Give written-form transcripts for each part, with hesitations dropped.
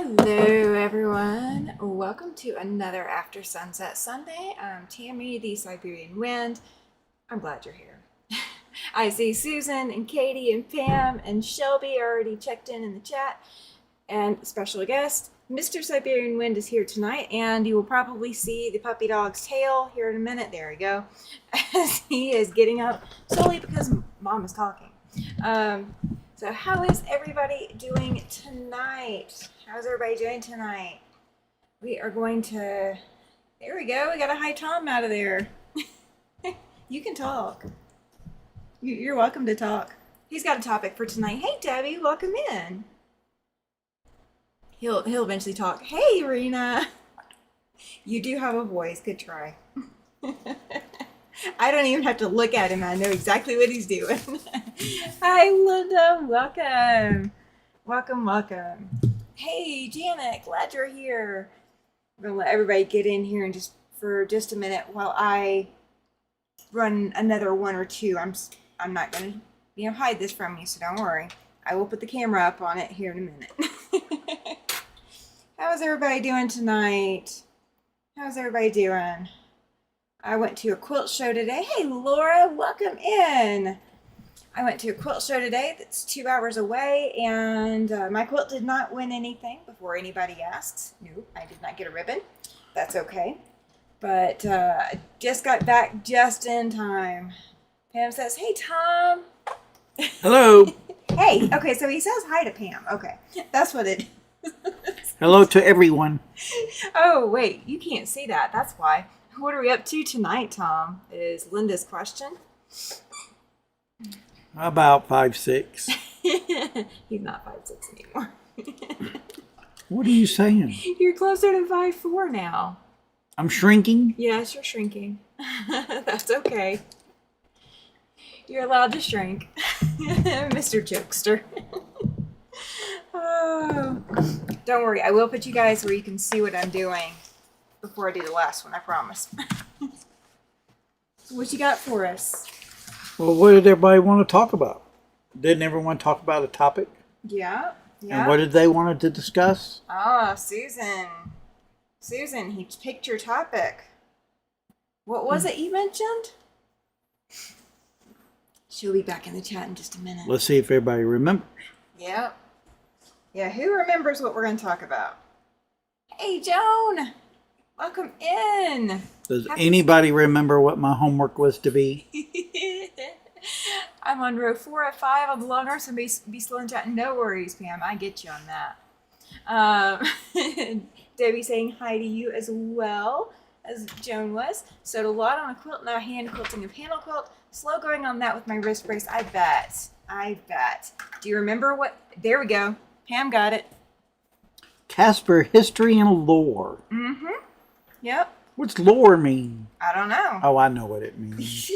Hello everyone, welcome to another After Sunset Sunday. I'm Tammy, the Siberian Wind. I'm glad you're here. I see Susan and Katie and Pam and Shelby already checked in the chat. And special guest, Mr. Siberian Wind is here tonight, and you will probably see the puppy dog's tail here in a minute. There we go. As he is getting up solely because Mom is talking. So how is everybody doing tonight? How's everybody doing tonight? We are going to, there we go. We got a hi Tom out of there. You can talk. You're welcome to talk. He's got a topic for tonight. Hey Debbie, welcome in. He'll eventually talk. Hey Rena. You do have a voice. Good try. I don't even have to look at him. I know exactly what he's doing. Hi, Linda. Welcome. Welcome. Hey, Janet. Glad you're here. I'm going to let everybody get in here and for just a minute while I run another one or two. I'm not going to hide this from you, so don't worry. I will put the camera up on it here in a minute. How's everybody doing tonight? How's everybody doing? I went to a quilt show today. Hey, Laura, welcome in. I went to a quilt show today that's 2 hours away, and my quilt did not win anything before anybody asks. No, I did not get a ribbon. That's okay. But I just got back just in time. Pam says, hey, Tom. Hello. Hey, okay, so he says hi to Pam. Okay, that's what it is. Hello to everyone. Oh, wait, you can't see that. That's why. What are we up to tonight, Tom? Is Linda's question. About 5'6". He's not 5'6" anymore. What are you saying? You're closer to 5'4" now. I'm shrinking? Yes, you're shrinking. That's okay. You're allowed to shrink. Mr. Jokester. Oh, don't worry. I will put you guys where you can see what I'm doing before I do the last one, I promise. What you got for us? Well, what did everybody want to talk about? Didn't everyone talk about a topic? Yeah. And what did they want to discuss? Oh, Susan. Susan, he picked your topic. What was it you mentioned? She'll be back in the chat in just a minute. Let's see if everybody remembers. Yep. Yeah, who remembers what we're going to talk about? Hey, Joan. Welcome in. Does anybody remember what my homework was to be? I'm on row 4 of 5 on the long arm, so be slow and chat. No worries, Pam. I get you on that. Debbie saying hi to you as well as Joan was. Sewed a lot on a quilt, now hand quilting a panel quilt. Slow going on that with my wrist brace. I bet. Do you remember what? There we go. Pam got it. Casper History and Lore. Mm-hmm. Yep. What's lore mean? I don't know. Oh, I know what it means.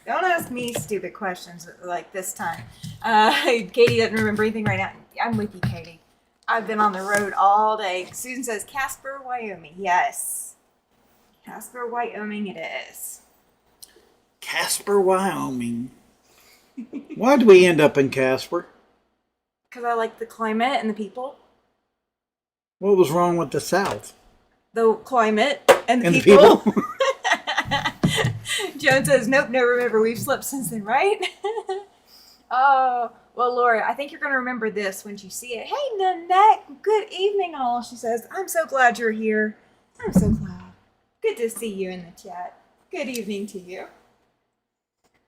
Don't ask me stupid questions like this time. Katie doesn't remember anything right now. I'm with you, Katie. I've been on the road all day. Susan says Casper, Wyoming. Yes. Casper, Wyoming it is. Casper, Wyoming. Why did we end up in Casper? Because I like the climate and the people. What was wrong with the South? The climate and the people. Joan says, nope, no, remember, we've slept since then, right? Oh, well, Laura, I think you're going to remember this when you see it. Hey, Nanette, good evening, all. She says, I'm so glad you're here. I'm so glad. Good to see you in the chat. Good evening to you.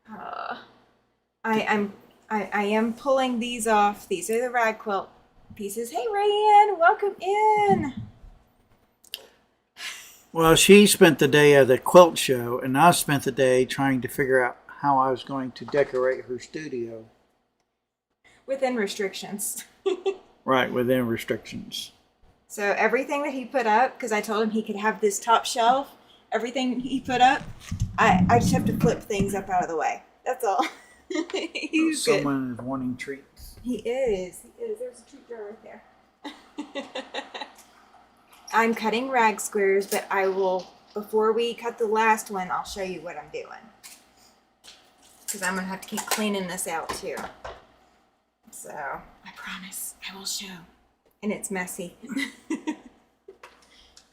I am pulling these off. These are the rag quilt pieces. Hey, Rayanne, welcome in. Well, she spent the day at the quilt show, and I spent the day trying to figure out how I was going to decorate her studio. Within restrictions. Right, within restrictions. So everything that he put up, because I told him he could have this top shelf, everything he put up, I just have to flip things up out of the way. That's all. He's Someone good. is wanting treats. He is. There's a treat jar right there. I'm cutting rag squares, but I will, before we cut the last one, I'll show you what I'm doing. Because I'm going to have to keep cleaning this out too. So, I promise, I will show. and it's messy.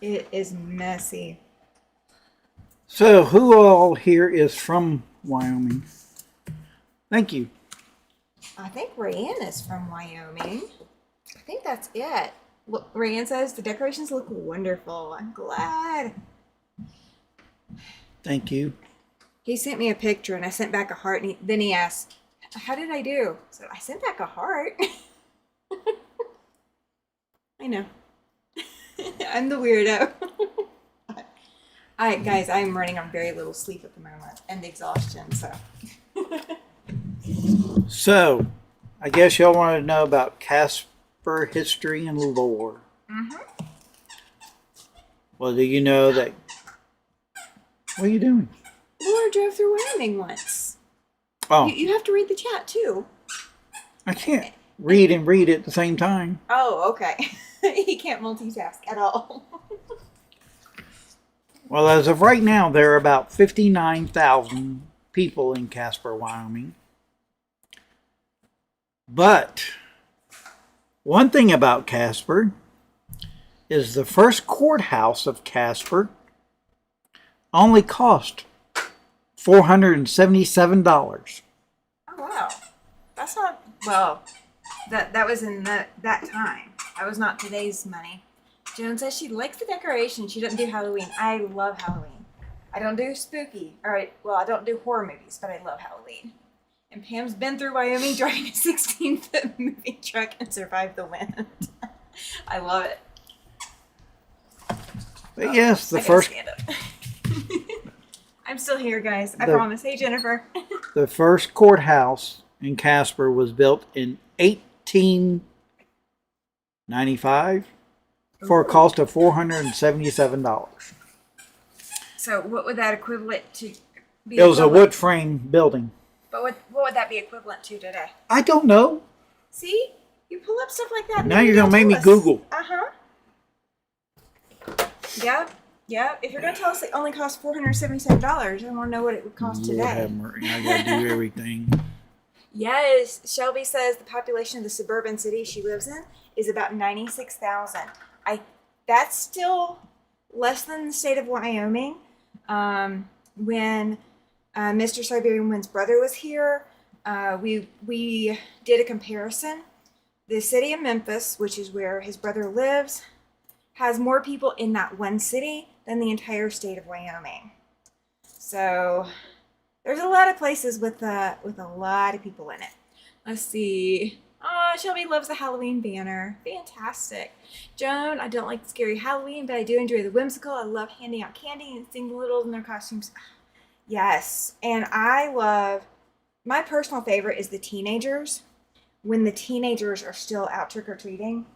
It is messy. So, who all here is from Wyoming? Thank you. I think Rayanne is from Wyoming. I think that's it. Look, Rayanne says the decorations look wonderful. I'm glad. Thank you. He sent me a picture and I sent back a heart, and then he asked, how did I do? So I sent back a heart. I know. I'm the weirdo. Guys, I'm running on very little sleep at the moment and exhaustion, so. So, I guess y'all want to know about Casper history and lore. Mm-hmm. Well, do you know that... What are you doing? Laura drove through Wyoming once. Oh, You have to read the chat, too. I can't read and read at the same time. Oh, okay. He can't multitask at all. Well, as of right now, there are about 59,000 people in Casper, Wyoming. But one thing about Casper is the first courthouse of Casper only cost $477. Oh, wow. That's not, well, that was in that time. That was not today's money. Joan says she likes the decoration. She doesn't do Halloween. I love Halloween. I don't do spooky. Well, I don't do horror movies, but I love Halloween. And Pam's been through Wyoming driving a 16-foot moving truck and survived the wind. I love it. But yes, the I gotta first stand up. I'm still here, guys. I promise. Hey, Jennifer. the first courthouse in Casper was built in 1895 for a cost of $477. So what would that equivalent to be? It was a wood frame building. But what would that be equivalent to today? I don't know. See? You pull up stuff like that. Now you're going to make me Google. Uh-huh. Yep. If you're going to tell us it only costs $477, I want to know what it would cost today. I got to do everything. Yes. Shelby says the population of the suburban city she lives in is about 96,000. That's still less than the state of Wyoming. When Mr. Siberian Wind's brother was here, we did a comparison. The city of Memphis, which is where his brother lives, has more people in that one city than the entire state of Wyoming. So there's a lot of places with a lot of people in it. Let's see. Oh, Shelby loves the Halloween banner. Fantastic. Joan, I don't like scary Halloween, but I do enjoy the whimsical. I love handing out candy and seeing the littles in their costumes. Yes. And I love, my personal favorite is the teenagers. When the teenagers are still out trick-or-treating,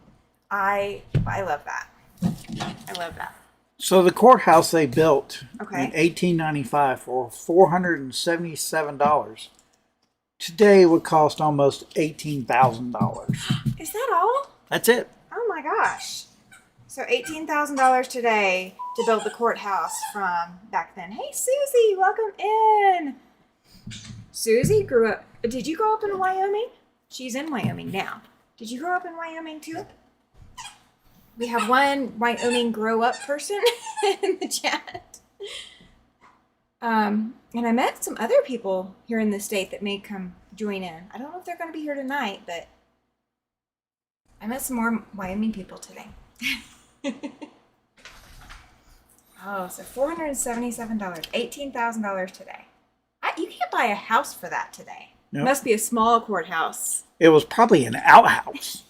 I love that. I love that. So the courthouse they built in Okay. 1895 for $477 today would cost almost $18,000. Is that all? That's it. Oh my gosh. So $18,000 today to build the courthouse from back then. Hey, Susie, welcome in. Susie grew up, did you grow up in Wyoming? She's in Wyoming now. Did you grow up in Wyoming too? We have one Wyoming grow up person in the chat. And I met some other people here in the state that may come join in. I don't know if they're going to be here tonight, but I met some more Wyoming people today. Oh, so $477, $18,000 today. You can't buy a house for that today. Nope. Must be a small courthouse. It was probably an outhouse.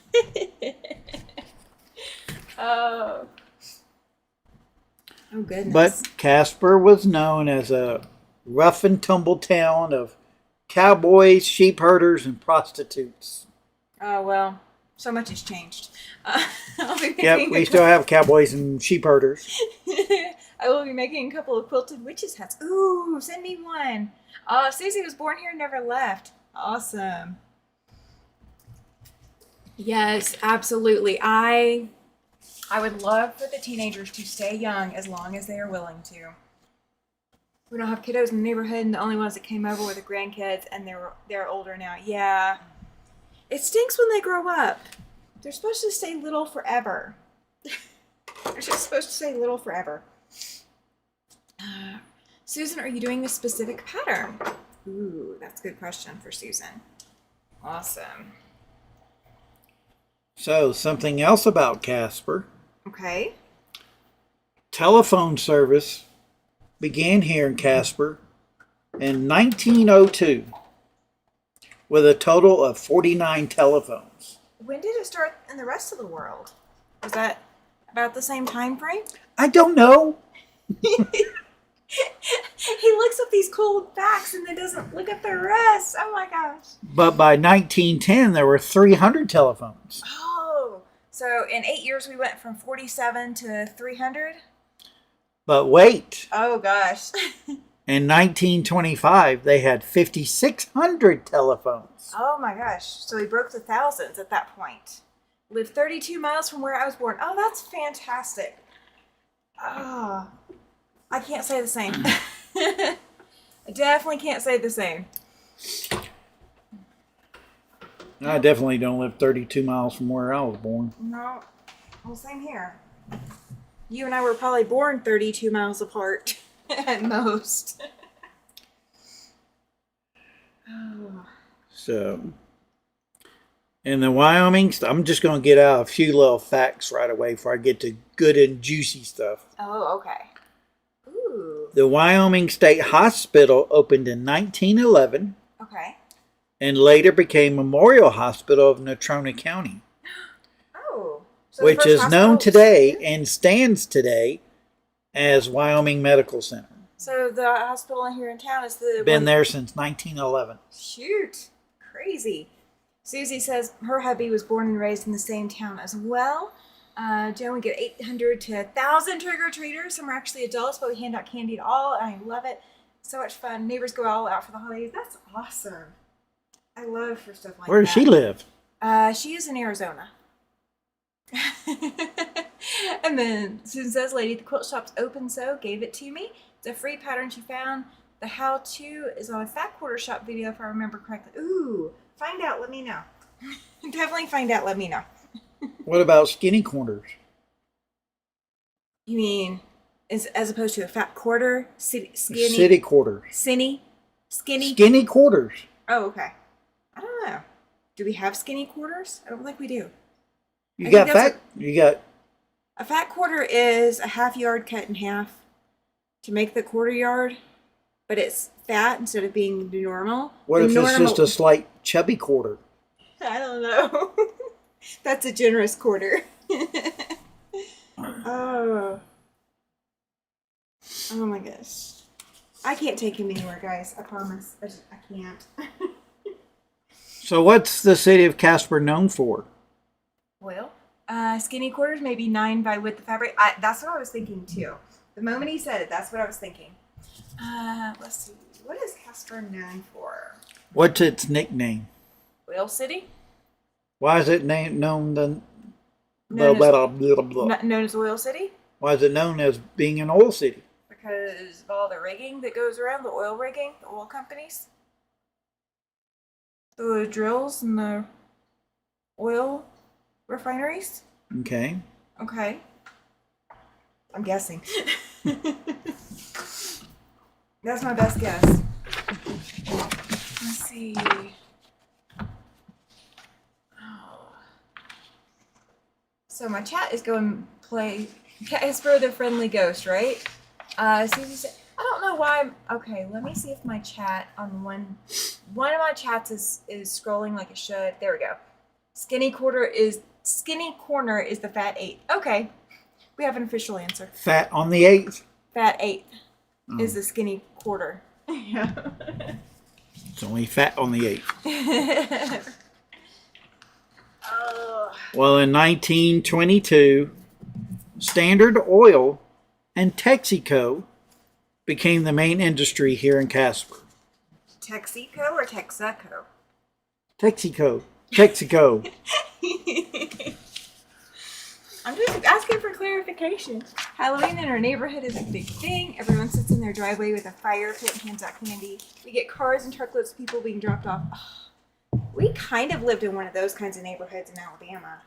Oh goodness. But Casper was known as a rough and tumble town of cowboys, sheep herders, and prostitutes. Oh, well, so much has changed. Yep, we still have cowboys and sheep herders. I will be making a couple of quilted witches hats. Ooh, send me one. Susie was born here and never left. Awesome. Yes, absolutely. I would love for the teenagers to stay young as long as they are willing to. We don't have kiddos in the neighborhood, and the only ones that came over were the grandkids, and they're older now. Yeah. It stinks when they grow up. They're supposed to stay little forever. They're just supposed to stay little forever. Susan, are you doing a specific pattern? Ooh, that's a good question for Susan. Awesome. So, something else about Casper. Okay. Telephone service began here in Casper in 1902 with a total of 49 telephones. When did it start in the rest of the world? Was that about the same time frame? I don't know. He looks up these cool facts and then doesn't look at the rest. Oh my gosh. But by 1910, there were 300 telephones. Oh, so in 8 years we went from 47 to 300? But wait, Oh gosh. in 1925, they had 5,600 telephones. Oh my gosh. So he broke the thousands at that point. Lived 32 miles from where I was born. Oh, that's fantastic. Oh, I can't say the same. I definitely can't say the same. I definitely don't live 32 miles from where I was born. No, well, same here. You and I were probably born 32 miles apart at most. Oh. So, in the Wyoming, I'm just going to get out a few little facts right away before I get to good and juicy stuff. Oh, okay. Ooh. The Wyoming State Hospital opened in 1911 Okay. and later became Memorial Hospital of Natrona County, Oh. So the which first is hospital known was today here? and stands today as Wyoming Medical Center. So the hospital here in town is the Been one. there since 1911. Shoot. Crazy. Susie says her hubby was born and raised in the same town as well. Joe, we get 800 to 1,000 trick-or-treaters. Some are actually adults, but we hand out candy to all, and I love it. So much fun. Neighbors go all out for the holidays. That's awesome. I love for stuff like Where does she live? She is in Arizona. And then Susan says, lady, the quilt shop's open, so gave it to me. It's a free pattern she found. The how-to is on a fat quarter shop video, if I remember correctly. Ooh, find out, let me know. Definitely find out, let me know. What about skinny quarters? You mean as opposed to a fat quarter, skinny, City quarters. skinny? Skinny quarters. Oh, okay. I don't know. Do we have skinny quarters? I don't think we do. You I got think that's fat. You got. A fat quarter is a half yard cut in half to make the quarter yard, but it's fat instead of being normal. What The if it's just a slight chubby quarter? I don't know. That's a generous quarter. Oh. Oh my gosh. I can't take him anywhere, guys. I promise. I can't. So, what's the city of Casper known for? Well, skinny quarters, maybe 9 by width of fabric. That's what I was thinking too. The moment he said it, that's what I was thinking. Let's see. What is Casper known for? What's its nickname? Whale City? Why is it known the? Known Blah. known as Oil City? Why is it known as being an oil city? Because of all the rigging that goes around, the oil rigging, the oil companies. The drills and the oil refineries. Okay. Okay. I'm guessing. That's my best guess. Let's see. Oh. So my chat is going to play Casper the Friendly Ghost, right? Susie said, I don't know why. Okay, let me see if my chat on one of my chats is scrolling like it should. There we go. Skinny corner is the fat 8. Okay, we have an official answer. Fat on the 8th. Fat 8 is the skinny quarter. Yeah. It's only fat on the 8th. Oh. Well, in 1922, Standard Oil and Texaco became the main industry here in Casper. Texaco or Texaco? Texaco. Texaco. I'm just asking for clarification. Halloween in our neighborhood is a big thing. Everyone sits in their driveway with a fire pit and hands out candy. We get cars and truckloads of people being dropped off. Oh, we kind of lived in one of those kinds of neighborhoods in Alabama.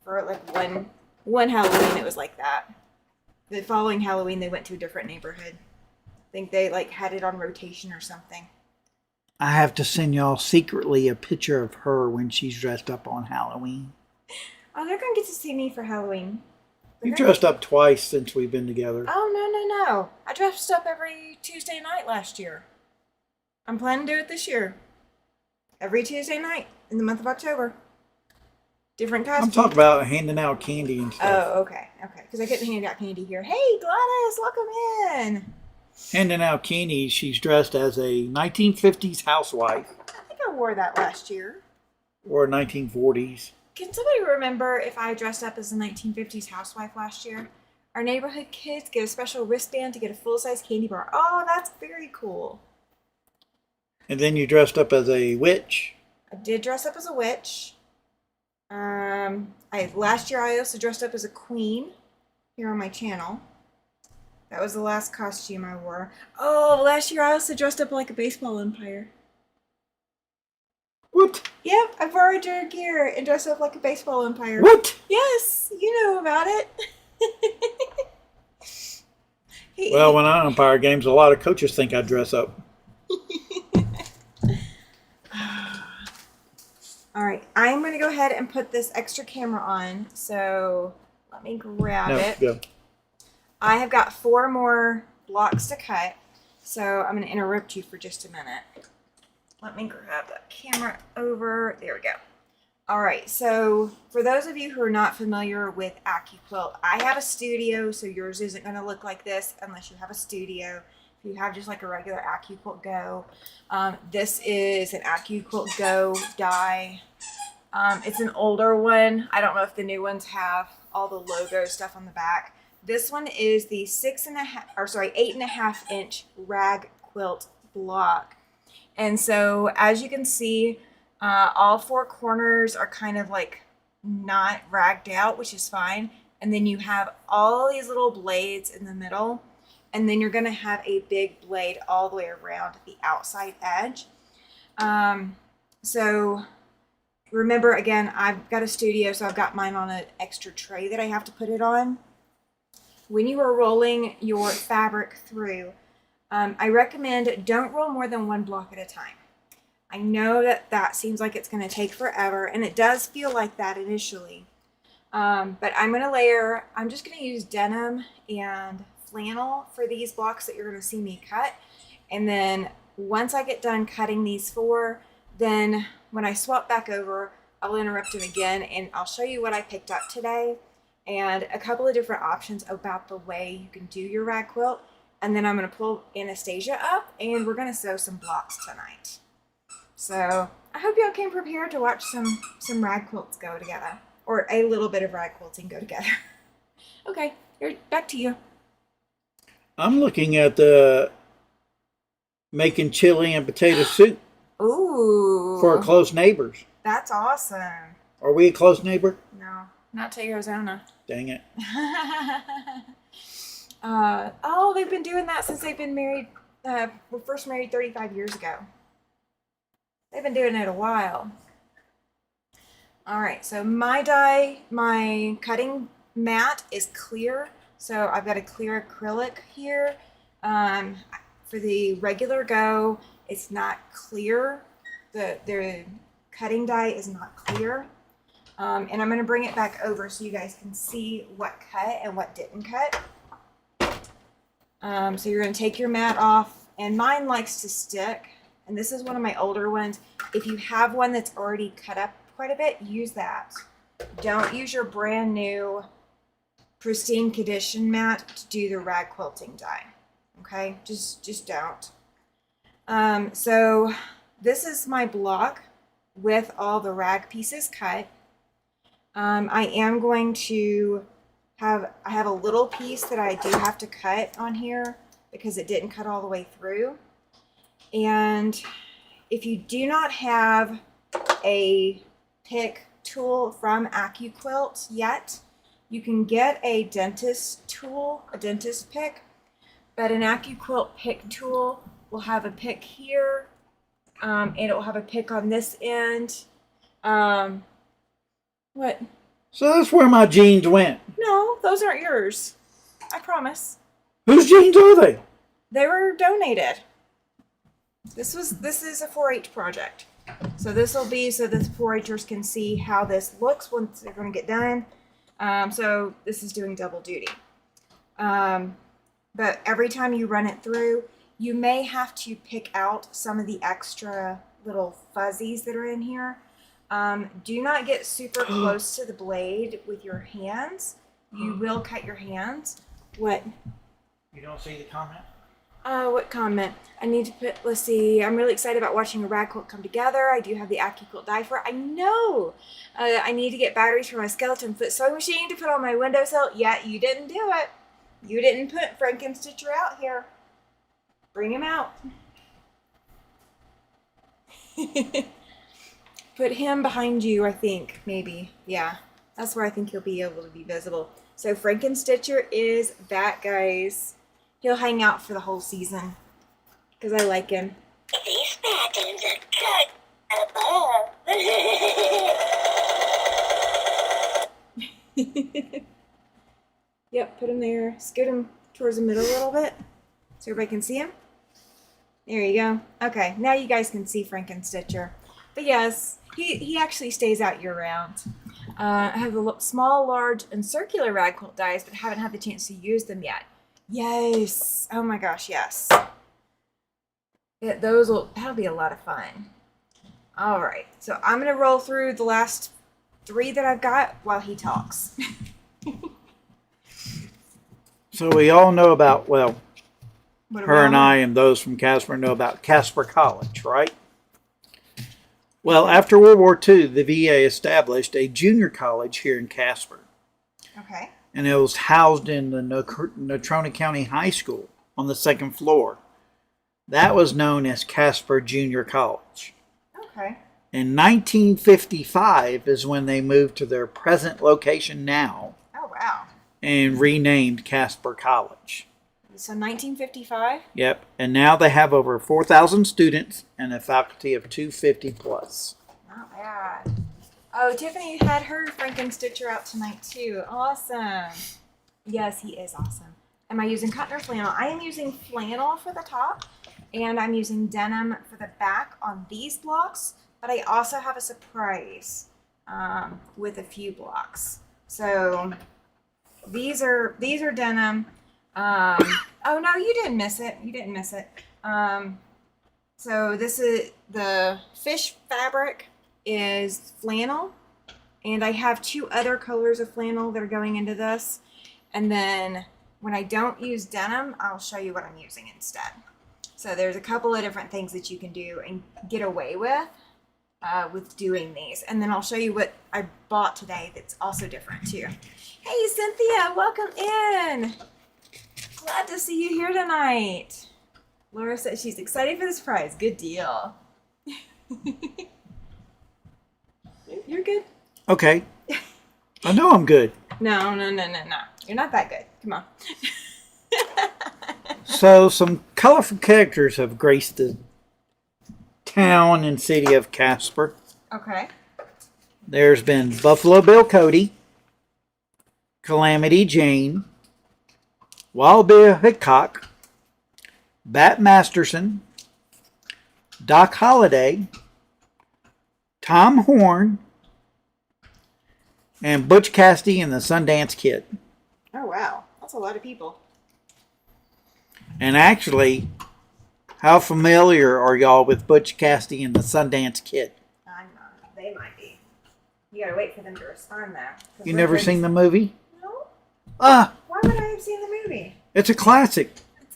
For like one Halloween, it was like that. The following Halloween, they went to a different neighborhood. I think they like had it on rotation or something. I have to send y'all secretly a picture of her when she's dressed up on Halloween. Oh, they're gonna get to see me for Halloween. You've dressed up twice since we've been together. Oh, no. I dressed up every Tuesday night last year. I'm planning to do it this year. Every Tuesday night in the month of October. Different costumes. I'm talking about handing out candy and stuff. Oh, okay. Because I couldn't hand out candy here. Hey, Gladys, welcome in. Handing out candy, she's dressed as a 1950s housewife. I think I wore that last year. Or 1940s. Can somebody remember if I dressed up as a 1950s housewife last year? Our neighborhood kids get a special wristband to get a full-size candy bar. Oh, that's very cool. And then you dressed up as a witch. I did dress up as a witch. Last year I also dressed up as a queen here on my channel. That was the last costume I wore. Oh, last year I also dressed up like a baseball umpire. What? Yep, I borrowed your gear and dressed up like a baseball umpire. What? Yes, you know about it. Well, when I umpire games, a lot of coaches think I dress up. All right, I'm going to go ahead and put this extra camera on. So let me grab it. Go. I have got 4 more blocks to cut. So I'm going to interrupt you for just a minute. Let me grab that camera over. There we go. All right, so for those of you who are not familiar with AccuQuilt, I have a studio, so yours isn't going to look like this unless you have a studio. If you have just like a regular AccuQuilt Go, this is an AccuQuilt Go die. It's an older one. I don't know if the new ones have all the logo stuff on the back. This one is the 8.5 inch rag quilt block. And so as you can see, all 4 corners are kind of like not ragged out, which is fine. And then you have all these little blades in the middle. And then you're going to have a big blade all the way around the outside edge. So remember, again, I've got a studio, so I've got mine on an extra tray that I have to put it on. When you are rolling your fabric through, I recommend don't roll more than 1 block at a time. I know that seems like it's going to take forever, and it does feel like that initially. But I'm going to layer, I'm just going to use denim and flannel for these blocks that you're going to see me cut. And then once I get done cutting these 4, then when I swap back over, I'll interrupt them again and I'll show you what I picked up today and a couple of different options about the way you can do your rag quilt. And then I'm going to pull Anastasia up and we're going to sew some blocks tonight. So I hope y'all came prepared to watch some rag quilts go together, or a little bit of rag quilting go together. Okay, back to you. I'm looking at the making chili and potato soup. Ooh. For our close neighbors. That's awesome. Are we a close neighbor? No, not to Arizona. Dang it. Oh, they've been doing that since they've been married. Were first married 35 years ago. They've been doing it a while. All right, so my cutting mat is clear. So I've got a clear acrylic here. For the regular Go, it's not clear. The cutting die is not clear. And I'm going to bring it back over so you guys can see what cut and what didn't cut. So you're going to take your mat off, and mine likes to stick. And this is one of my older ones. If you have one that's already cut up quite a bit, use that. Don't use your brand new pristine condition mat to do the rag quilting die. Okay, just don't. So this is my block with all the rag pieces cut. I am going to I have a little piece that I do have to cut on here because it didn't cut all the way through. And if you do not have a pick tool from AccuQuilt yet, you can get a dentist tool, a dentist pick, but an AccuQuilt pick tool will have a pick here, and it will have a pick on this end. What? So that's where my jeans went. No, those aren't yours. I promise. Whose jeans are they? They were donated. This is a 4-H project. So this will be so the 4-Hers can see how this looks once they're going to get done. So this is doing double duty. But every time you run it through, you may have to pick out some of the extra little fuzzies that are in here. Do not get super close to the blade with your hands. You will cut your hands. What? You don't see the comment? What comment? I need to put, let's see, I'm really excited about watching a rag quilt come together. I do have the AccuQuilt die for it. I know! I need to get batteries for my skeleton foot sewing machine to put on my windowsill. Yeah, you didn't do it. You didn't put Frankenstitcher out here. Bring him out. Put him behind you, I think, maybe. Yeah, that's where I think he'll be able to be visible. So Frankenstitcher is back, guys. He'll hang out for the whole season because I like him. These patterns are cut above. Yep, put him there. Scoot him towards the middle a little bit so everybody can see him. There you go. Okay, now you guys can see Frankenstitcher. But yes, he actually stays out year-round. I have the small, large, and circular rag quilt dies, but haven't had the chance to use them yet. Yes. Oh my gosh, yes. That'll be a lot of fun. All right, so I'm gonna roll through the last 3 that I've got while he talks. So we all know about, well, What her and about- I and those from Casper know about Casper College, right? Well, after World War II, the VA established a junior college here in Casper. Okay. And it was housed in the Natrona County High School on the 2nd floor. That was known as Casper Junior College. Okay. In 1955 is when they moved to their present location now Oh wow. and renamed Casper College. So 1955. Yep, and now they have over 4,000 students and a faculty of 250 plus. Not bad. Oh, Tiffany had her Frankenstitcher out tonight too. Awesome. Yes, he is awesome. Am I using cotton or flannel? I am using flannel for the top, and I'm using denim for the back on these blocks. But I also have a surprise with a few blocks. So these are denim. Oh no, you didn't miss it. You didn't miss it. So this is the fish fabric is flannel, and I have 2 other colors of flannel that are going into this. And then when I don't use denim, I'll show you what I'm using instead. So there's a couple of different things that you can do and get away with doing these. And then I'll show you what I bought today that's also different too. Hey Cynthia, welcome in. Glad to see you here tonight. Laura says she's excited for the surprise. Good deal. You're good. Okay. I know I'm good. No. You're not that good. Come on. So some colorful characters have graced the town and city of Casper. Okay. There's been Buffalo Bill Cody, Calamity Jane, Wild Bill Hickok, Bat Masterson, Doc Holliday, Tom Horn, and Butch Cassidy and the Sundance Kid. Oh wow, that's a lot of people. And actually, how familiar are y'all with Butch Cassidy and the Sundance Kid? I'm not. They might be. You gotta wait for them to respond though. You never seen the movie? No. Ah, Why would I have seen the movie? it's a classic.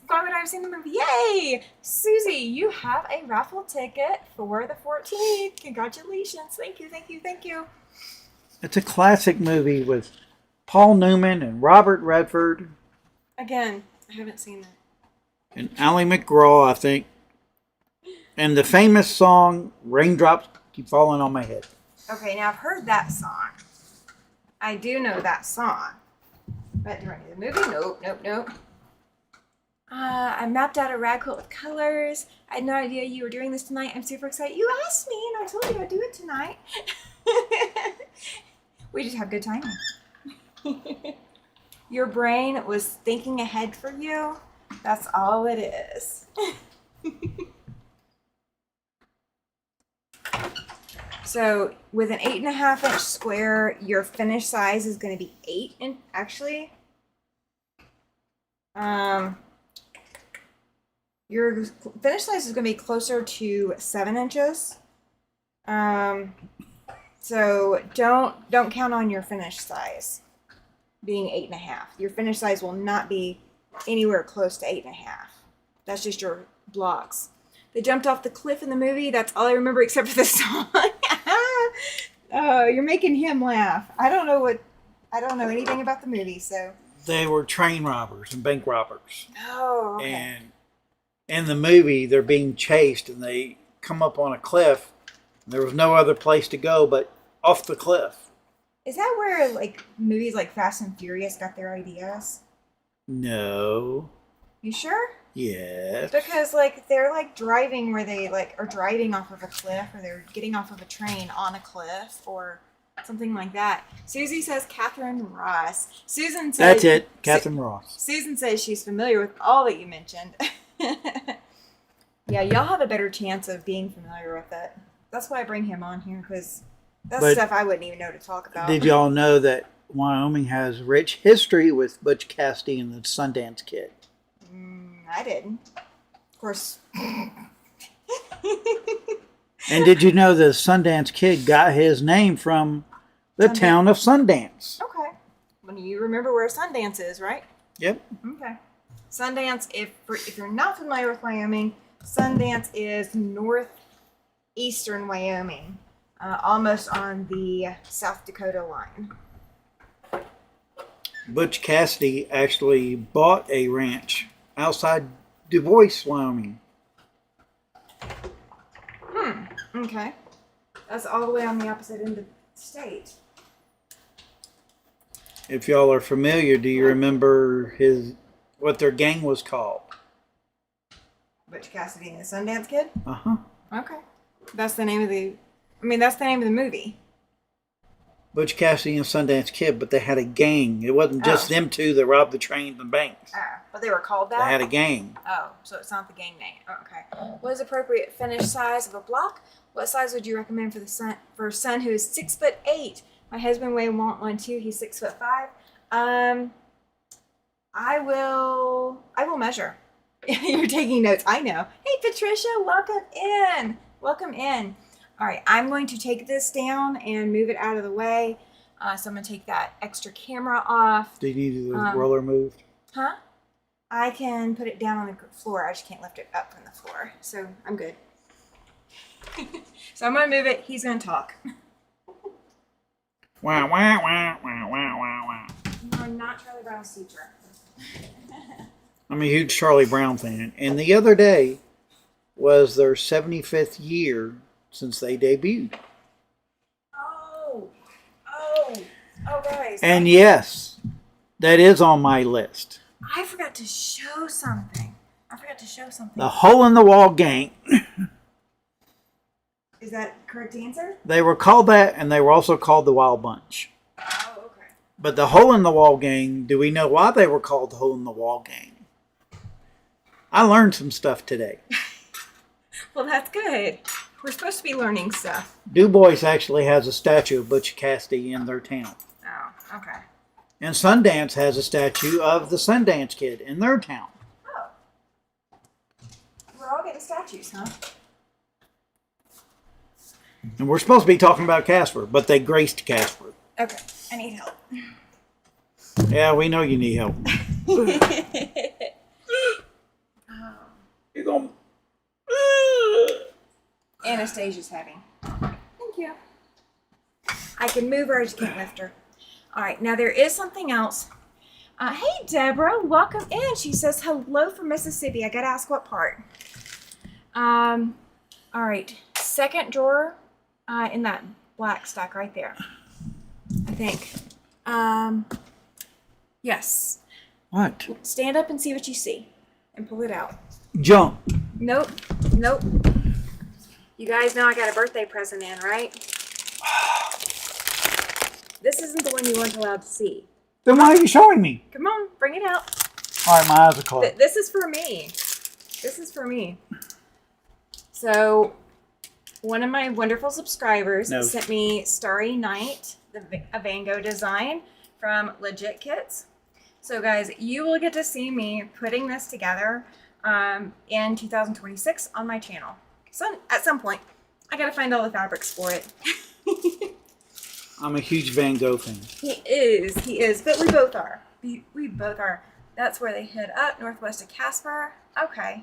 Why would I have seen the movie? Yay! Susie, you have a raffle ticket for the 14th. Congratulations. Thank you. It's a classic movie with Paul Newman and Robert Redford Again, I haven't seen that. and Ally McGraw, I think. And the famous song, Raindrops Keep Falling on My Head. Okay, now I've heard that song. I do know that song. But do I know the movie? Nope. I mapped out a rag quilt with colors. I had no idea you were doing this tonight. I'm super excited. You asked me, and I told you I'd do it tonight. We just have good timing. Your brain was thinking ahead for you. That's all it is. So with an 8.5 inch square, your finish size is going to be 8 inch actually. Your finish size is going to be closer to 7 inches. So don't count on your finish size being 8.5. Your finish size will not be anywhere close to 8.5. That's just your blocks. They jumped off the cliff in the movie. That's all I remember except for the song. Oh, you're making him laugh. I don't know anything about the movie, so. They were train robbers and bank robbers. Oh, okay. And in the movie, they're being chased and they come up on a cliff. And there was no other place to go but off the cliff. Is that where like movies like Fast and Furious got their ideas? No. You sure? Yes. Because like they're like driving where they like are driving off of a cliff, or they're getting off of a train on a cliff, or something like that. Susie says Catherine Ross. Susan says That's it, Catherine Ross. Susan says she's familiar with all that you mentioned. Yeah, y'all have a better chance of being familiar with it. That's why I bring him on here, because that's stuff I wouldn't even know to talk about. Did y'all know that Wyoming has rich history with Butch Cassidy and the Sundance Kid? I didn't. Of course. And did you know the Sundance Kid got his name from the town of Sundance? Okay. Well, you remember where Sundance is, right? Yep. Okay. Sundance, if you're not familiar with Wyoming, Sundance is northeastern Wyoming, almost on the South Dakota line. Butch Cassidy actually bought a ranch outside Du Bois, Wyoming. Okay. That's all the way on the opposite end of the state. If y'all are familiar, do you remember what their gang was called? Butch Cassidy and the Sundance Kid? Uh-huh. Okay. That's the name of the movie. Butch Cassidy and Sundance Kid, but they had a gang. It wasn't just them two that robbed the trains and banks. But they were called that? They had a gang. Oh, so it's not the gang name. Oh, okay. What is appropriate finish size of a block? What size would you recommend for a son who is 6'8"? My husband may want one too. He's 6'5". I will measure. You're taking notes. I know. Hey, Patricia, welcome in. Welcome in. All right, I'm going to take this down and move it out of the way. So I'm going to take that extra camera off. Do you need the roller moved? Huh? I can put it down on the floor. I just can't lift it up from the floor. So I'm good. So I'm going to move it. He's going to talk. Wow, wow, wow, wow, wow, wow, wow. No, I'm not Charlie Brown's teacher. I'm a huge Charlie Brown fan. And the other day was their 75th year since they debuted. Oh, guys. And yes, that is on my list. I forgot to show something. The Hole in the Wall Gang. Is that correct answer? They were called that, and they were also called the Wild Bunch. Oh, okay. But the Hole in the Wall Gang, do we know why they were called the Hole in the Wall Gang? I learned some stuff today. Well, that's good. We're supposed to be learning stuff. Du Bois actually has a statue of Butch Cassidy in their town. Oh, okay. And Sundance has a statue of the Sundance Kid in their town. Oh. We're all getting statues, huh? And we're supposed to be talking about Casper, but they graced Casper. Okay, I need help. Yeah, we know you need help. You're going... Anastasia's having. Thank you. I can move her, I just can't lift her. All right, now there is something else. Hey, Deborah, welcome in. She says hello from Mississippi. I gotta ask what part. All right, second drawer in that black stack right there. I think. Yes. What? Stand up and see what you see, and pull it out. Jump. Nope. You guys know I got a birthday present in, right? This isn't the one you weren't allowed to see. Then why are you showing me? Come on, bring it out. All right, my eyes are closed. This is for me. This is for me. So, one of my wonderful subscribers sent me Starry Night, a Van Gogh design from Legit Kits. So, guys, you will get to see me putting this together in 2026 on my channel. So, at some point, I gotta find all the fabrics for it. I'm a huge Van Gogh fan. He is, but we both are. We both are. That's where they head up, northwest of Casper. Okay.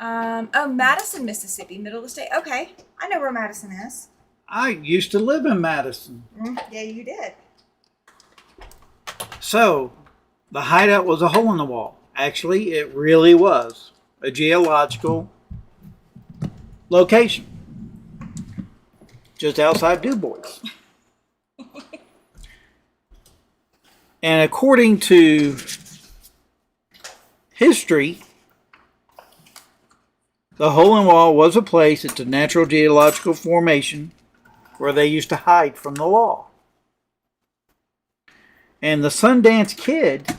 Oh, Madison, Mississippi, middle of the state. Okay, I know where Madison is. I used to live in Madison. Yeah, you did. So, the hideout was a hole in the wall. Actually, it really was a geological location just outside Du Bois. And according to history, the hole in the wall was a place, it's a natural geological formation where they used to hide from the law. And the Sundance Kid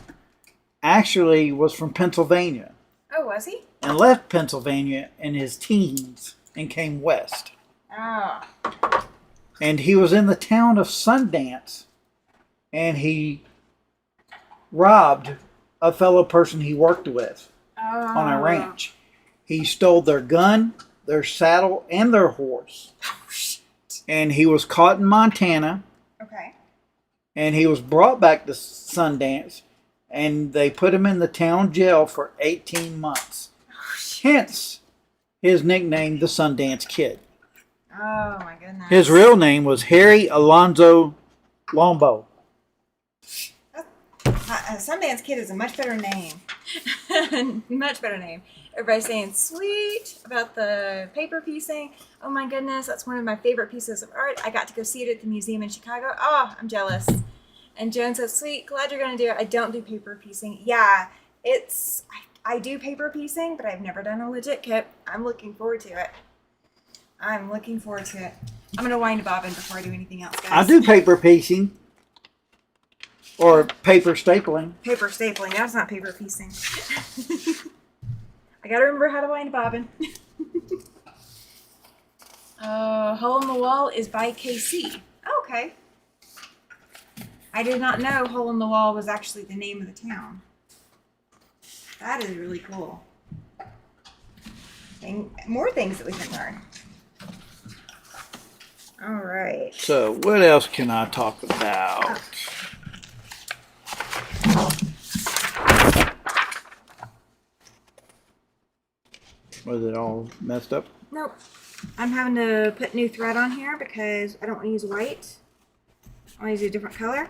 actually was from Pennsylvania. Oh, was he? And left Pennsylvania in his teens and came west. Oh. And he was in the town of Sundance, and he robbed a fellow person he worked with on a ranch. He stole their gun, their saddle, and their horse. Oh, shit. And he was caught in Montana. Okay. And he was brought back to Sundance, and they put him in the town jail for 18 months. Hence his nickname, the Sundance Kid. Oh, my goodness. His real name was Harry Alonzo Lombo. Sundance Kid is a much better name. Much better name. Everybody's saying sweet about the paper piecing. Oh my goodness, that's one of my favorite pieces of art. I got to go see it at the museum in Chicago. Oh, I'm jealous. And Joan says, sweet, glad you're going to do it. I don't do paper piecing. Yeah, I do paper piecing, but I've never done a legit kit. I'm looking forward to it. I'm looking forward to it. I'm going to wind a bobbin before I do anything else, guys. I do paper piecing. Or paper stapling. Paper stapling. That's not paper piecing. I gotta remember how to wind a bobbin. Hole in the Wall is by KC. Oh, okay. I did not know Hole in the Wall was actually the name of the town. That is really cool. And more things that we can learn. All right. So, what else can I talk about? Was it all messed up? Nope. I'm having to put new thread on here because I don't want to use white. I want to use a different color.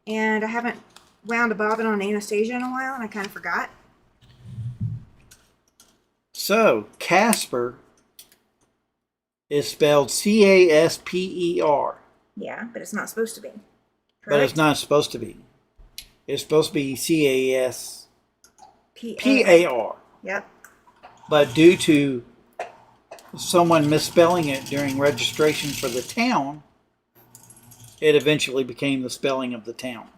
And I haven't wound a bobbin on Anastasia in a while, and I kind of forgot. So, Casper is spelled C-A-S-P-E-R. Yeah, but it's not supposed to be. Correct? But it's not supposed to be. It's supposed to be C-A-S-P-A-R. Yep. But due to someone misspelling it during registration for the town, it eventually became the spelling of the town.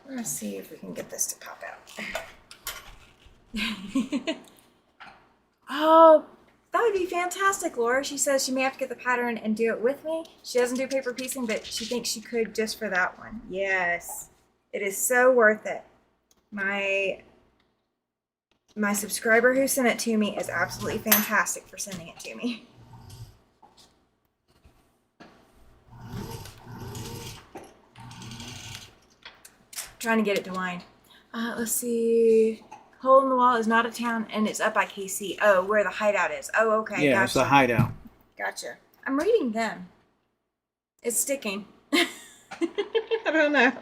Let's see if we can get this to pop out. Oh, that would be fantastic, Laura. She says she may have to get the pattern and do it with me. She doesn't do paper piecing, but she thinks she could just for that one. Yes. It is so worth it. My subscriber who sent it to me is absolutely fantastic for sending it to me. Trying to get it to wind. Let's see. Hole in the Wall is not a town, and it's up by KC. Oh, where the hideout is. Oh, okay. Yeah, gotcha. it's a hideout. Gotcha. I'm reading them. It's sticking. I don't know.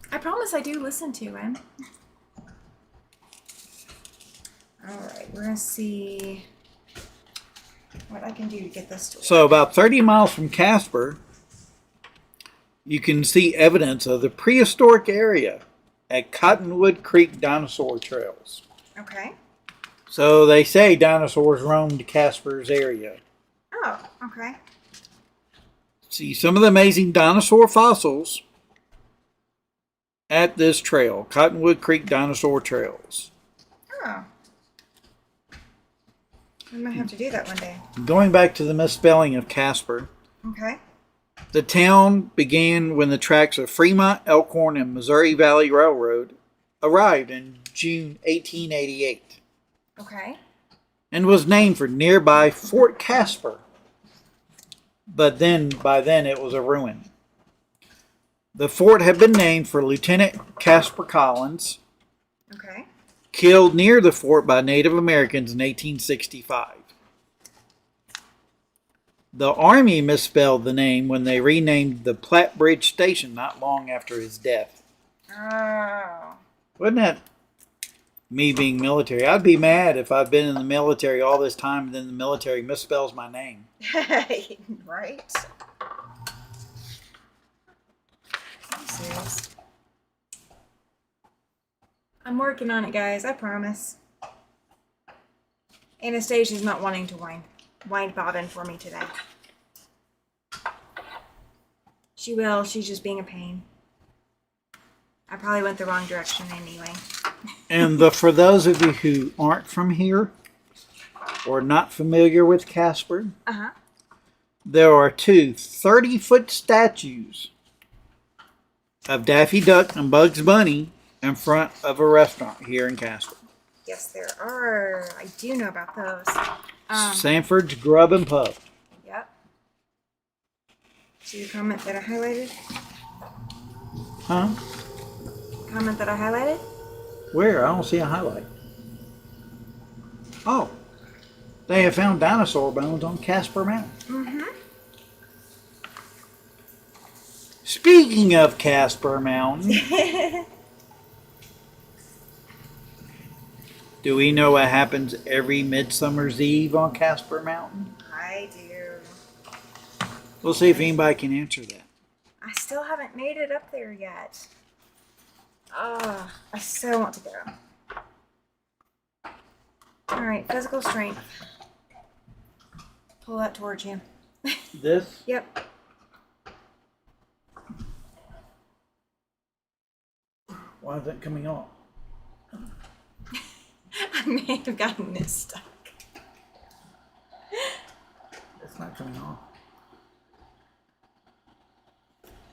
I promise I do listen to him. All right, we're going to see what I can do to get this to work. So about 30 miles from Casper, you can see evidence of the prehistoric area at Cottonwood Creek Dinosaur Trails. Okay. So they say dinosaurs roamed Casper's area. Oh, okay. See some of the amazing dinosaur fossils at this trail, Cottonwood Creek Dinosaur Trails. Oh. We might have to do that one day. Going back to the misspelling of Casper, Okay. the town began when the tracks of Fremont, Elkhorn, and Missouri Valley Railroad arrived in June 1888 Okay. and was named for nearby Fort Casper. But then, by then, it was a ruin. The fort had been named for Lieutenant Casper Collins, Okay. killed near the fort by Native Americans in 1865. The Army misspelled the name when they renamed the Platte Bridge Station not long after his death. Oh. Wasn't that me being military? I'd be mad if I'd been in the military all this time and then the military misspells my name. Right? I'm serious. I'm working on it, guys. I promise. Anastasia's not wanting to wind bobbin for me today. She will. She's just being a pain. I probably went the wrong direction anyway. And for those of you who aren't from here or not familiar with Casper, Uh-huh. there are two 30-foot statues of Daffy Duck and Bugs Bunny in front of a restaurant here in Casper. Yes, there are. I do know about those. Sanford's Grub and Pub. Yep. See the comment that I highlighted? Huh? Comment that I highlighted? Where? I don't see a highlight. Oh. They have found dinosaur bones on Casper Mountain. Mm-hmm. Speaking of Casper Mountain, do we know what happens every Midsummer's Eve on Casper Mountain? I do. We'll see if anybody can answer that. I still haven't made it up there yet. Oh, I so want to go. Alright, physical strength. Pull that towards you. This? Yep. Why is that coming off? I may have gotten this stuck. It's not coming off.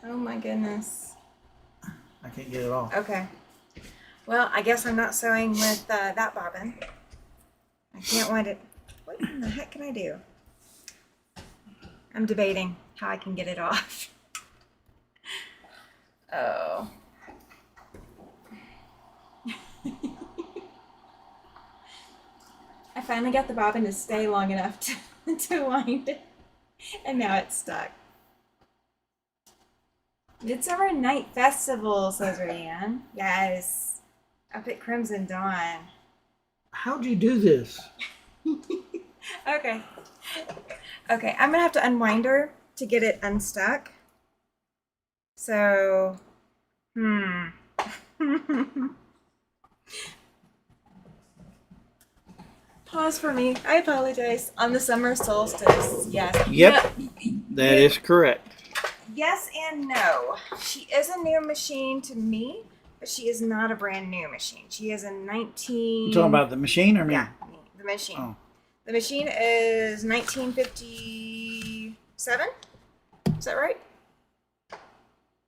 Oh my goodness. I can't get it off. Okay. Well, I guess I'm not sewing with that bobbin. I can't wind it. What in the heck can I do? I'm debating how I can get it off. Oh. I finally got the bobbin to stay long enough to wind it. And now it's stuck. Midsummer Night Festival, says Rianne. Yes. Up at Crimson Dawn. How'd you do this? Okay. Okay, I'm gonna have to unwind her to get it unstuck. So, Pause for me. I apologize. On the summer solstice, yes. Yep, that is correct. Yes and no. She is a new machine to me, but she is not a brand new machine. She is a 19... You talking about the machine or me? Yeah, the machine. Oh. The machine is 1957? Is that right?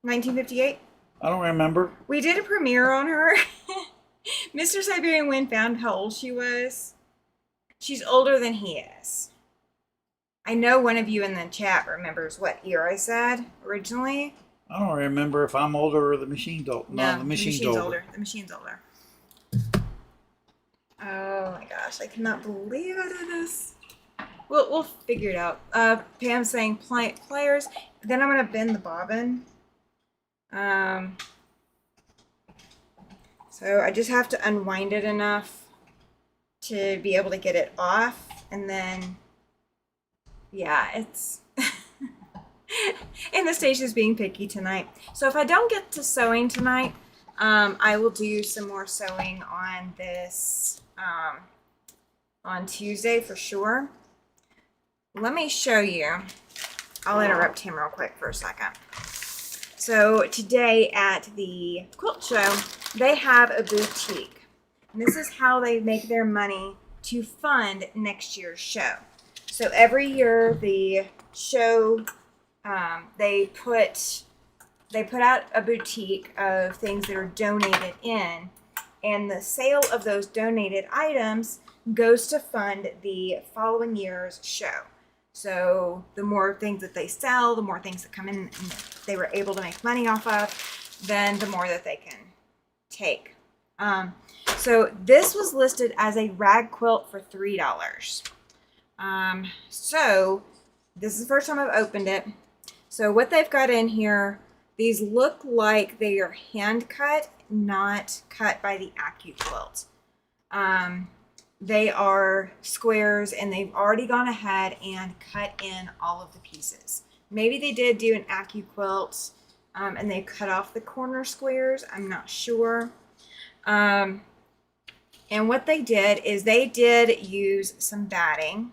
1958? I don't remember. We did a premiere on her. Mr. Siberian Wind found how old she was. She's older than he is. I know one of you in the chat remembers what year I said originally. I don't remember if I'm older or the machine's older. No, the machine's older. The machine's older. Oh my gosh, I cannot believe I did this. We'll figure it out. Pam's saying pliers. Then I'm gonna bend the bobbin. So I just have to unwind it enough to be able to get it off, and then yeah, it's Anastasia's being picky tonight. So if I don't get to sewing tonight, I will do some more sewing on this on Tuesday for sure. Let me show you. I'll interrupt him real quick for a second. So today at the quilt show, they have a boutique. And this is how they make their money to fund next year's show. So every year the show, they put out a boutique of things that are donated in, and the sale of those donated items goes to fund the following year's show. So the more things that they sell, the more things that come in and they were able to make money off of, then the more that they can take. So this was listed as a rag quilt for $3. So this is the first time I've opened it. So what they've got in here, these look like they are hand cut, not cut by the AccuQuilt. They are squares, and they've already gone ahead and cut in all of the pieces. Maybe they did do an AccuQuilt, and they cut off the corner squares. I'm not sure. And what they did is they did use some batting,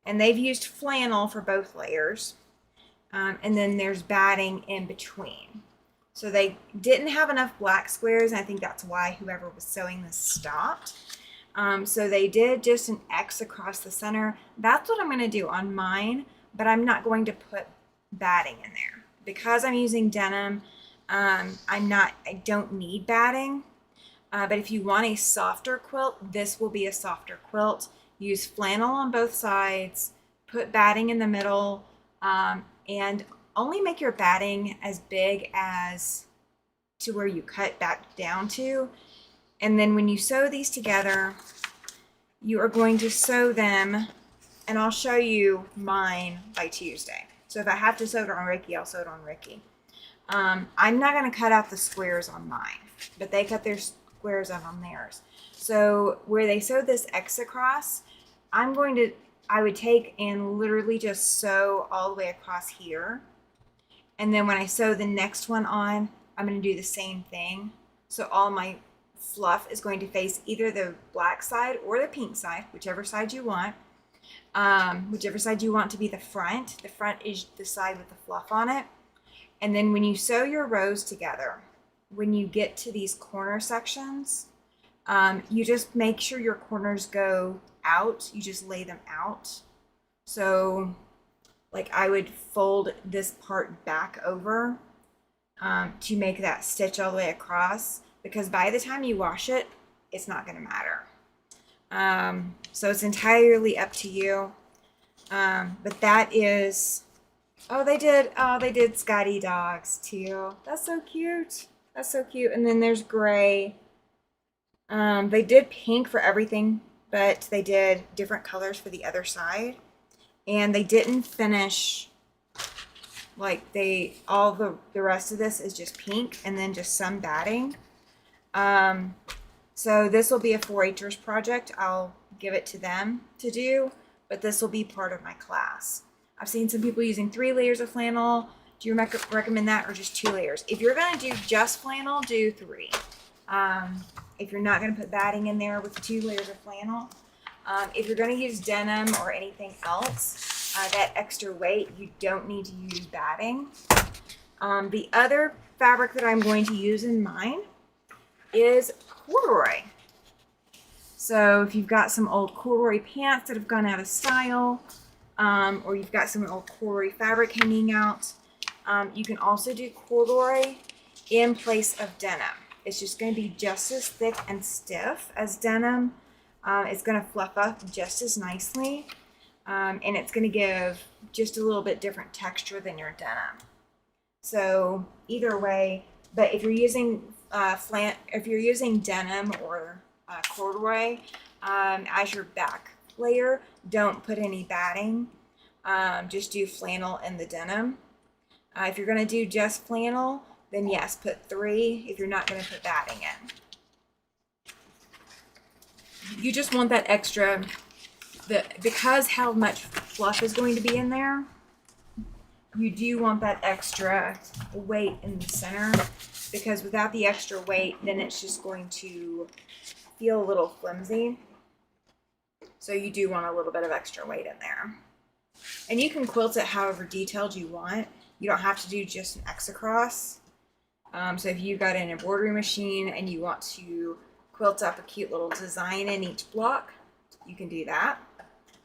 and they've used flannel for both layers. And then there's batting in between. So they didn't have enough black squares, and I think that's why whoever was sewing this stopped. So they did just an X across the center. That's what I'm going to do on mine, but I'm not going to put batting in there. Because I'm using denim, I don't need batting. But if you want a softer quilt, this will be a softer quilt. Use flannel on both sides, put batting in the middle, and only make your batting as big as to where you cut back down to. And then when you sew these together, you are going to sew them, and I'll show you mine by Tuesday. So if I have to sew it on Ricky, I'll sew it on Ricky. I'm not going to cut out the squares on mine, but they cut their squares out on theirs. So where they sewed this X across, I would take and literally just sew all the way across here. And then when I sew the next one on, I'm going to do the same thing. So all my fluff is going to face either the black side or the pink side, whichever side you want. Whichever side you want to be the front. The front is the side with the fluff on it. And then when you sew your rows together, when you get to these corner sections, you just make sure your corners go out. You just lay them out. So like I would fold this part back over to make that stitch all the way across, because by the time you wash it, it's not going to matter. So it's entirely up to you. But that is, they did Scotty dogs too. That's so cute. That's so cute. And then there's gray. They did pink for everything, but they did different colors for the other side. And they didn't finish, like the rest of this is just pink and then just some batting. So this will be a 4-Hers project. I'll give it to them to do, but this will be part of my class. I've seen some people using 3 layers of flannel. Do you recommend that, or just 2 layers? If you're going to do just flannel, do 3. If you're not going to put batting in there with 2 layers of flannel. If you're going to use denim or anything else, that extra weight, you don't need to use batting. The other fabric that I'm going to use in mine is corduroy. So if you've got some old corduroy pants that have gone out of style, or you've got some old corduroy fabric hanging out, you can also do corduroy in place of denim. It's just going to be just as thick and stiff as denim. It's going to fluff up just as nicely, and it's going to give just a little bit different texture than your denim. So either way, but if you're using denim or corduroy as your back layer, don't put any batting. Just do flannel in the denim. If you're going to do just flannel, then yes, put 3 if you're not going to put batting in. You just want that extra, because how much fluff is going to be in there, you do want that extra weight in the center, because without the extra weight, then it's just going to feel a little flimsy. So you do want a little bit of extra weight in there. And you can quilt it however detailed you want. You don't have to do just an X across. So if you've got an embroidery machine and you want to quilt up a cute little design in each block, you can do that.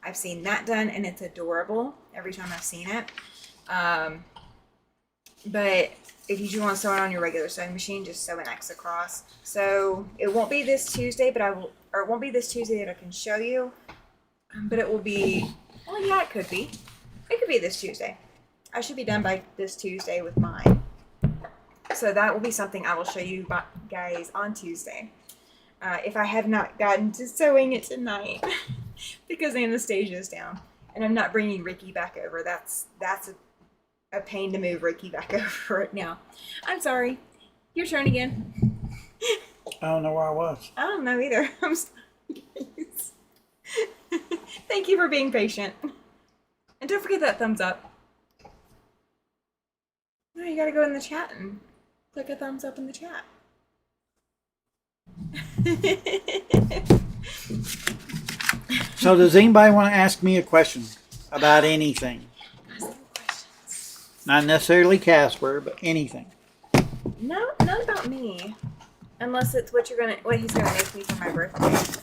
I've seen that done and it's adorable every time I've seen it. But if you do want to sew it on your regular sewing machine, just sew an X across. So it won't be this Tuesday, but it won't be this Tuesday that I can show you. But it will be, well, yeah, it could be. It could be this Tuesday. I should be done by this Tuesday with mine. So that will be something I will show you guys on Tuesday. If I have not gotten to sewing it tonight because Anastasia's down. And I'm not bringing Ricky back over. That's a pain to move Ricky back over right now. I'm sorry. Your turn again. I don't know where I was. I don't know either. I'm sorry. Thank you for being patient. And don't forget that thumbs up. No, you gotta go in the chat and click a thumbs up in the chat. So does anybody want to ask me a question about anything? Not necessarily Casper, but anything. No, not about me. Unless it's what he's gonna make me for my birthday.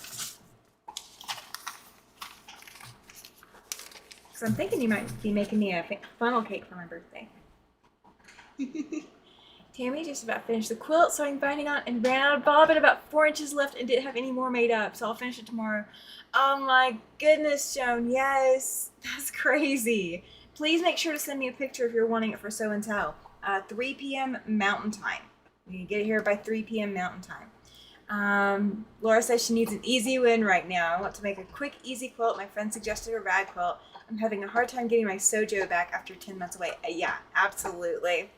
So I'm thinking you might be making me a funnel cake for my birthday. Tammy just about finished the quilt, so I'm binding on and ran out of bobbin, about 4 inches left, and didn't have any more made up, so I'll finish it tomorrow. Oh my goodness, Joan, yes, that's crazy. Please make sure to send me a picture if you're wanting it for Sew and Tell. 3 p.m. Mountain Time. You can get it here by 3 p.m. Mountain Time. Laura says she needs an easy win right now. I want to make a quick, easy quilt. My friend suggested a rag quilt. I'm having a hard time getting my Sojo back after 10 months away. Yeah, absolutely.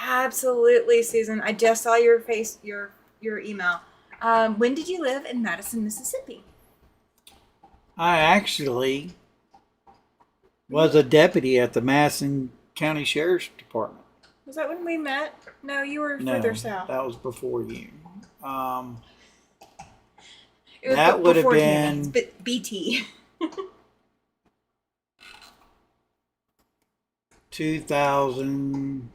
Absolutely, Susan. I just saw your email. When did you live in Madison, Mississippi? I actually was a deputy at the Madison County Sheriff's Department. Was that when we met? No, you were further south. That was before you. It was that would have been BT. 2000.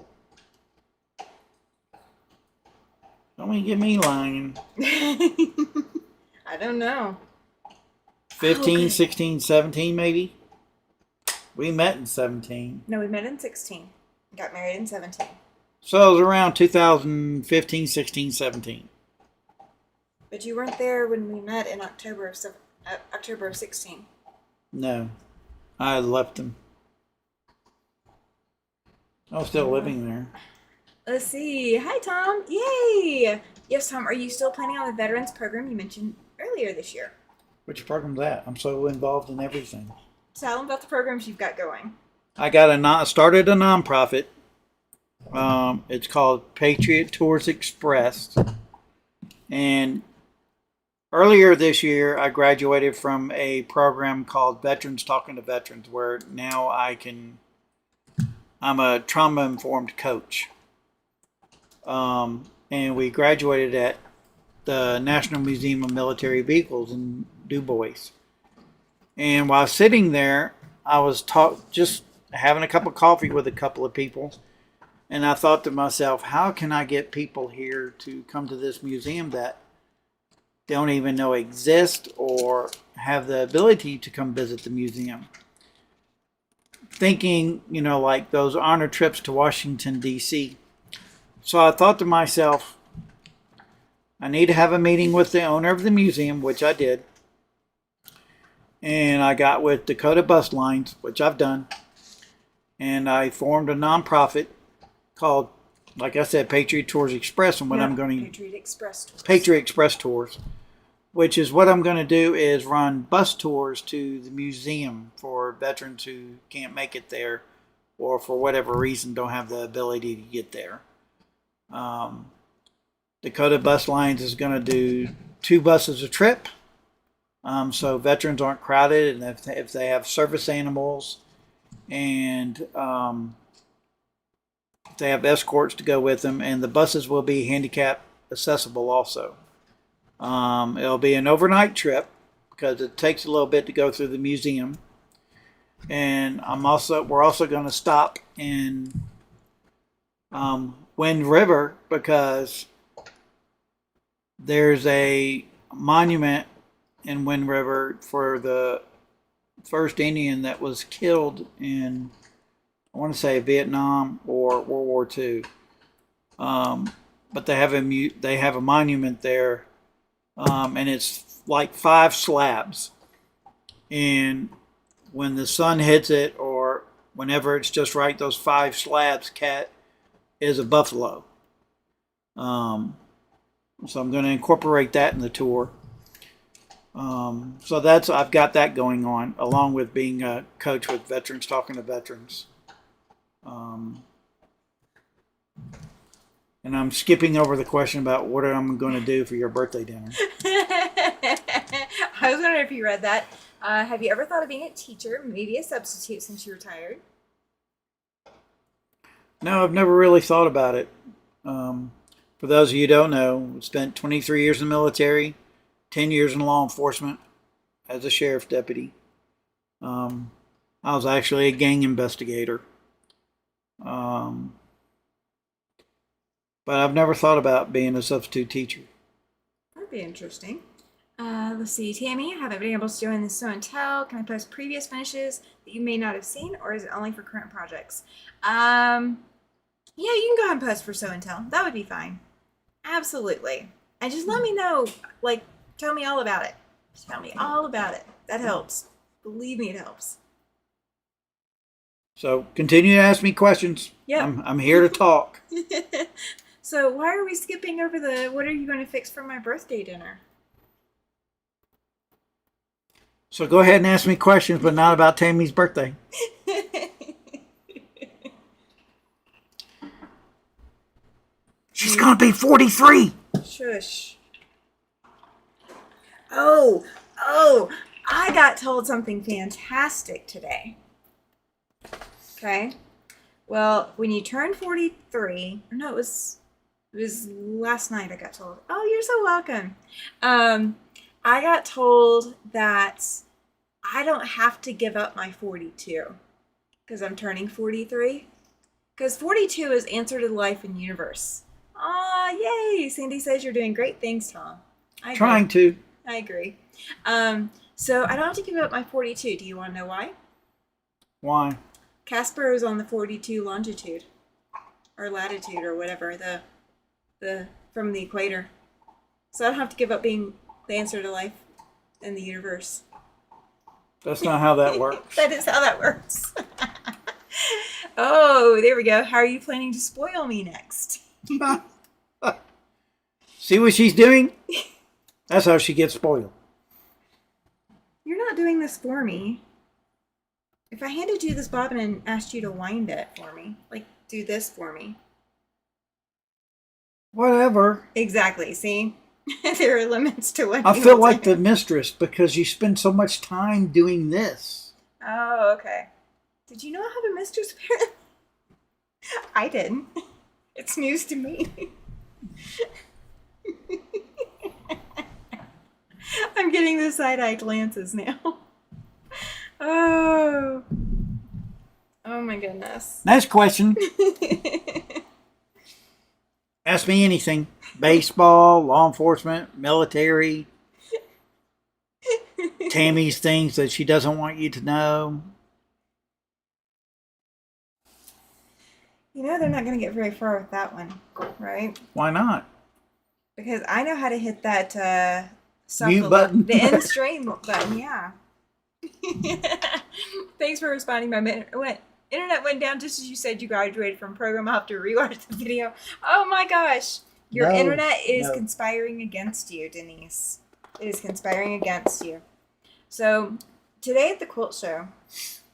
Don't get me lying. I don't know. 15, Okay. 16, 17 maybe? We met in 17. No, we met in 16. Got married in 17. So it was around 2015, 16, 17. But you weren't there when we met in October of 16. No. I left them. I was still living there. Let's see. Hi, Tom. Yay! Yes, Tom, are you still planning on the Veterans Program you mentioned earlier this year? Which program's that? I'm so involved in everything. Tell them about the programs you've got going. I started a nonprofit. It's called Patriot Tours Express. And earlier this year, I graduated from a program called Veterans Talking to Veterans, where now I'm a trauma-informed coach. And we graduated at the National Museum of Military Vehicles in Du Bois. And while sitting there, I was just having a cup of coffee with a couple of people. And I thought to myself, how can I get people here to come to this museum that don't even know exist or have the ability to come visit the museum? Thinking, like those honor trips to Washington, D.C. So I thought to myself, I need to have a meeting with the owner of the museum, which I did. And I got with Dakota Bus Lines, which I've done. And I formed a nonprofit called, like I said, Patriot Tours Express. And Patriot Express Tours. Patriot Express Tours. Which is what I'm going to do is run bus tours to the museum for veterans who can't make it there or for whatever reason don't have the ability to get there. Dakota Bus Lines is going to do 2 buses a trip, so veterans aren't crowded, and if they have service animals and if they have escorts to go with them, and the buses will be handicap accessible also. It'll be an overnight trip, because it takes a little bit to go through the museum. And we're also going to stop in Wind River because there's a monument in Wind River for the first Indian that was killed in, I want to say, Vietnam or World War II. But they have a monument there, and it's like 5 slabs. And when the sun hits it, or whenever it's just right, those 5 slabs is a buffalo. So I'm going to incorporate that in the tour. So I've got that going on, along with being a coach with veterans, talking to veterans. And I'm skipping over the question about what I'm going to do for your birthday dinner. I was wondering if you read that. Have you ever thought of being a teacher, maybe a substitute since you retired? No, I've never really thought about it. For those of you who don't know, I spent 23 years in the military, 10 years in law enforcement as a sheriff's deputy. I was actually a gang investigator. But I've never thought about being a substitute teacher. That'd be interesting. Let's see, Tammy, I haven't been able to join the show and tell. Can I post previous finishes that you may not have seen, or is it only for current projects? Yeah, you can go ahead and post for show and tell. That would be fine. Absolutely. And just let me know, tell me all about it. Tell me all about it. That helps. Believe me, it helps. So continue to ask me questions. Yep. I'm here to talk. So why are we skipping over what are you going to fix for my birthday dinner? So go ahead and ask me questions, but not about Tammy's birthday. She's going to be 43. Shush. Oh, I got told something fantastic today. Okay. Well, when you turn 43, no, it was last night I got told. Oh, you're so welcome. I got told that I don't have to give up my 42 because I'm turning 43. Because 42 is answer to life and universe. Aw, yay! Sandy says you're doing great things, Tom. Trying to. I agree. So I don't have to give up my 42. Do you want to know why? Why? Casper is on the 42 longitude or latitude or whatever, the from the equator. So I don't have to give up being the answer to life in the universe. That's not how that works. That is how that works. Oh, there we go. How are you planning to spoil me next? See what she's doing? That's how she gets spoiled. You're not doing this for me. If I handed you this bobbin and asked you to wind it for me, do this for me. Whatever. Exactly. See? There are limits to what I you feel will like do. the mistress because you spend so much time doing this. Oh, okay. Did you know I have a mistress apparently? I didn't. It's news to me. I'm getting the side-eye glances now. Oh my goodness. Next question. Ask me anything. Baseball, law enforcement, military. Tammy's things that she doesn't want you to know. You know they're not going to get very far with that one, right? Why not? Because I know how to hit that Mute button. the end strain button, yeah. Thanks for responding. My internet went down just as you said you graduated from program. I'll have to rewatch the video. Oh my gosh. Your internet is conspiring against you, Denise. It is conspiring against you. So today at the quilt show,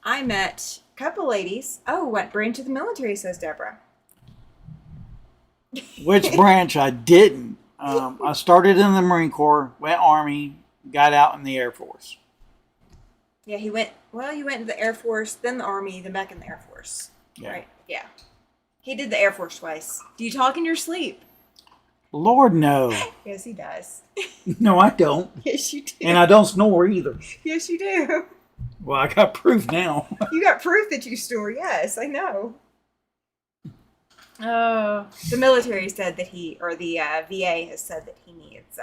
I met a couple ladies. Oh, went brand to the military, says Deborah. Which branch? I didn't. I started in the Marine Corps, went Army, got out in the Air Force. Yeah, he went into the Air Force, then the Army, then back in the Air Force. Yeah. Right? Yeah. He did the Air Force twice. Do you talk in your sleep? Lord, no. Yes, he does. No, I don't. Yes, you do. And I don't snore either. Yes, you do. Well, I got proof now. You got proof that you snore. Yes, I know. Oh, the military said that the VA has said that he needs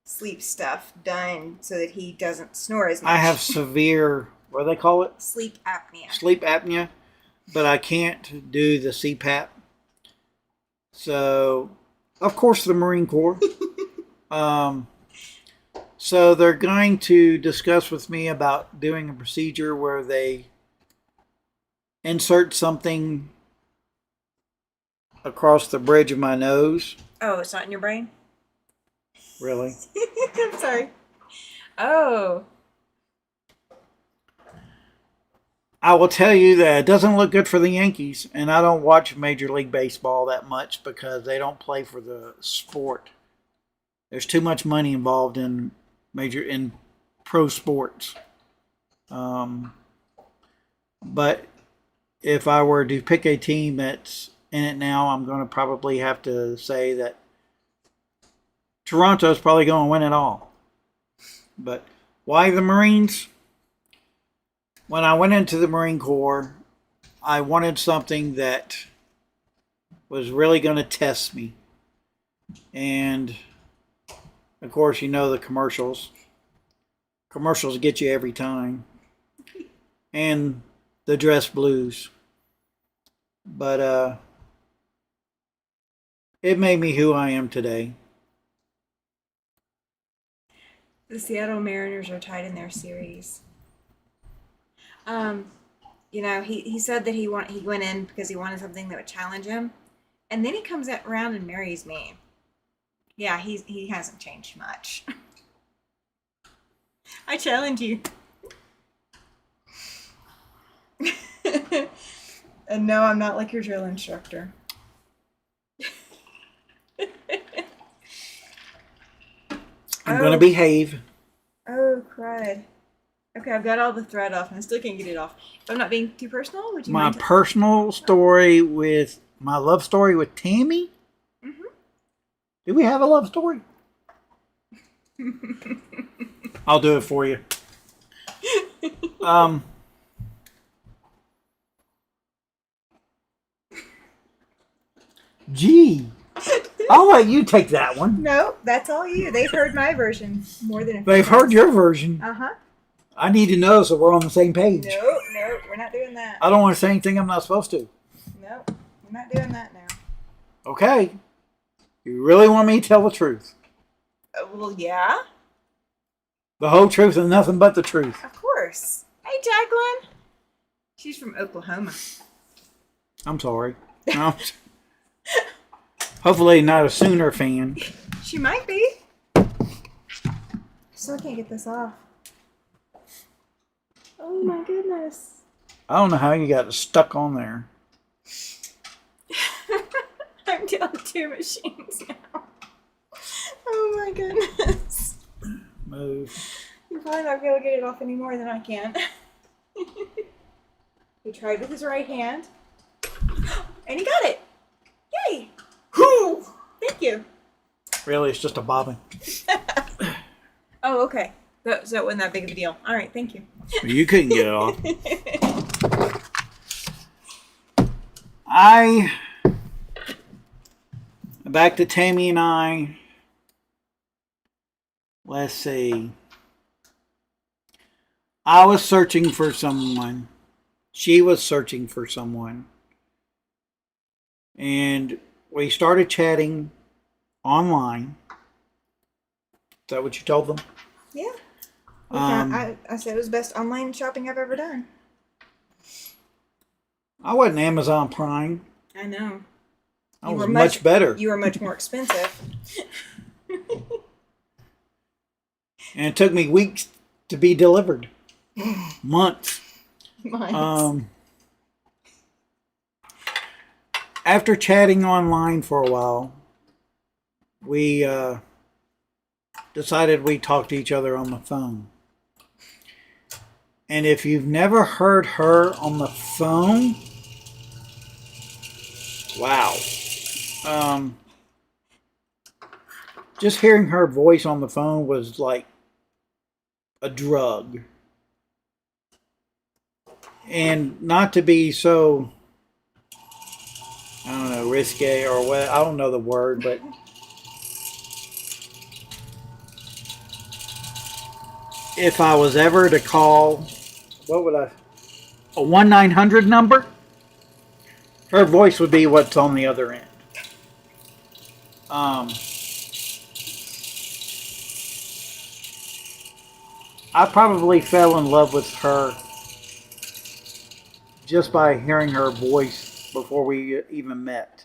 sleep stuff done so that he doesn't snore as much. I have severe, what do they call it? Sleep apnea. Sleep apnea, but I can't do the CPAP. So, of course, the Marine Corps. So they're going to discuss with me about doing a procedure where they insert something across the bridge of my nose. Oh, it's not in your brain? Really? I'm sorry. Oh. I will tell you that it doesn't look good for the Yankees, and I don't watch Major League Baseball that much because they don't play for the sport. There's too much money involved in pro sports. But if I were to pick a team that's in it now, I'm going to probably have to say that Toronto's probably going to win it all. But why the Marines? When I went into the Marine Corps, I wanted something that was really going to test me. And, of course, you know the commercials. Commercials get you every time. And the dress blues. But it made me who I am today. The Seattle Mariners are tied in their series. You know, he said that he went in because he wanted something that would challenge him, and then he comes around and marries me. Yeah, he hasn't changed much. I challenge you. And no, I'm not like your drill instructor. I'm going to behave. Oh, crud. Okay, I've got all the thread off and I still can't get it off. If I'm not being too personal, would you My mind? personal story with my love story with Tammy? Mm-hmm. Do we have a love story? I'll do it for you. Gee. I'll let you take that one. No, that's all you. They've heard my version more than a few They've heard your version. Uh-huh. I need to know so we're on the same page. No, we're not doing that. I don't want to say anything I'm not supposed to. No, we're not doing that now. Okay. You really want me to tell the truth? Well, yeah. The whole truth and nothing but the truth. Of course. Hey, Jacqueline. She's from Oklahoma. I'm sorry. No. Hopefully not a Sooner fan. She might be. I still can't get this off. Oh my goodness. I don't know how you got it stuck on there. I'm down 2 machines now. Oh my goodness. Move. You're probably not going to be able to get it off any more than I can. He tried with his right hand. And he got it. Yay. Whew. Thank you. Really, it's just a bobbin. Oh, okay. So it wasn't that big of a deal. All right, thank you. You couldn't get it off. Back to Tammy and I. Let's see. I was searching for someone. She was searching for someone. And we started chatting online. Is that what you told them? Yeah. I said it was the best online shopping I've ever done. I wasn't Amazon Prime. I know. I was much better. You were much more expensive. And it took me weeks to be delivered. Months. After chatting online for a while, we decided we'd talk to each other on the phone. And if you've never heard her on the phone, wow. just hearing her voice on the phone was like a drug. And not to be so, I don't know, risque or what, I don't know the word, but if I was ever to call, what would I, a 1-900 number, her voice would be what's on the other end. I probably fell in love with her just by hearing her voice before we even met.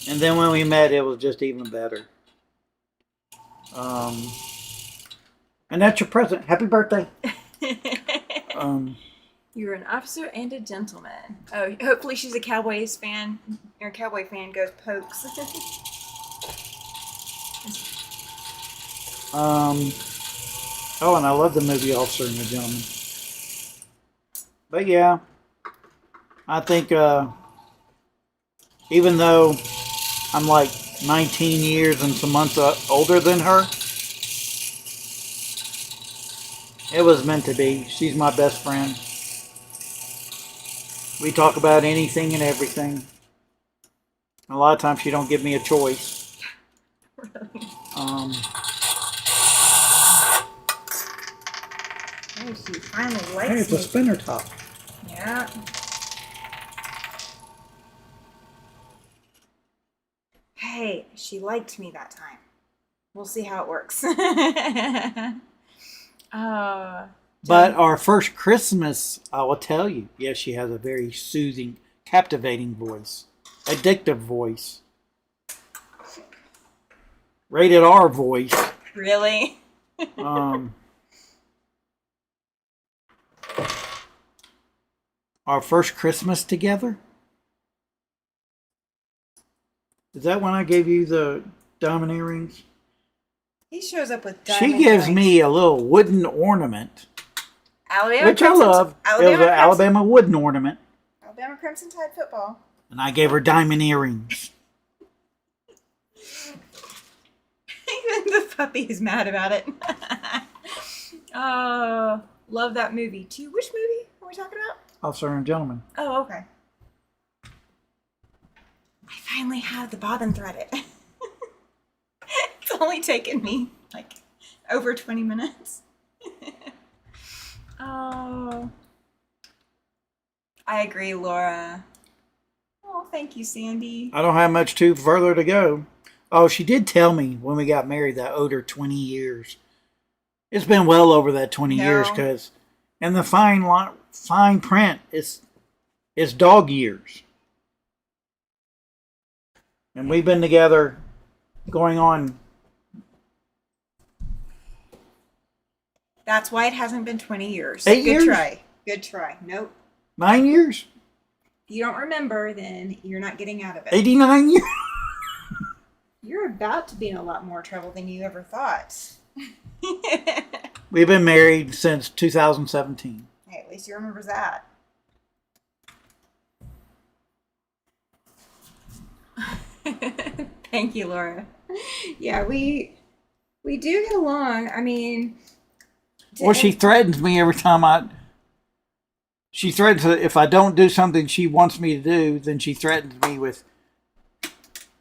And then when we met, it was just even better. And that's your present. Happy birthday. You're an officer and a gentleman. Oh, hopefully she's a Cowboys fan. Or a Cowboy fan goes Pokes. Oh, and I love the movie Officer and a Gentleman. But yeah, I think even though I'm like 19 years and some months older than her, it was meant to be. She's my best friend. We talk about anything and everything. A lot of times she don't give me a choice. Really? Um, Oh, she finally likes hey, it's me. a spinner top. Yeah. Hey, she liked me that time. We'll see how it works. But our first Christmas, I will tell you, yes, she has a very soothing, captivating voice. Addictive voice. Rated R voice. Really? Our first Christmas together? Is that when I gave you the diamond earrings? He shows up with diamond She gives earrings. me a little wooden ornament, Alabama which I Crimson, love. It was an Alabama wooden ornament. Alabama Crimson Tide football. And I gave her diamond earrings. Even the puppy is mad about it. Oh, love that movie too. Which movie are we talking about? Officer and Gentleman. Oh, okay. I finally have the bobbin threaded. It's only taken me like over 20 minutes. Oh, I agree, Laura. Oh, thank you, Sandy. I don't have much too further to go. Oh, she did tell me when we got married that I owed her 20 years. It's been well over that 20 years because in the fine print, it's dog years. And we've been together going on. That's why it hasn't been 20 years. 8 years? Good try. Good try. Nope. 9 years? If you don't remember, then you're not getting out of it. 89 years? You're about to be in a lot more trouble than you ever thought. We've been married since 2017. Hey, at least you remember that. Thank you, Laura. Yeah, we do get along. I mean, Well, she threatens me every time she threatens that if I don't do something she wants me to do, then she threatens me with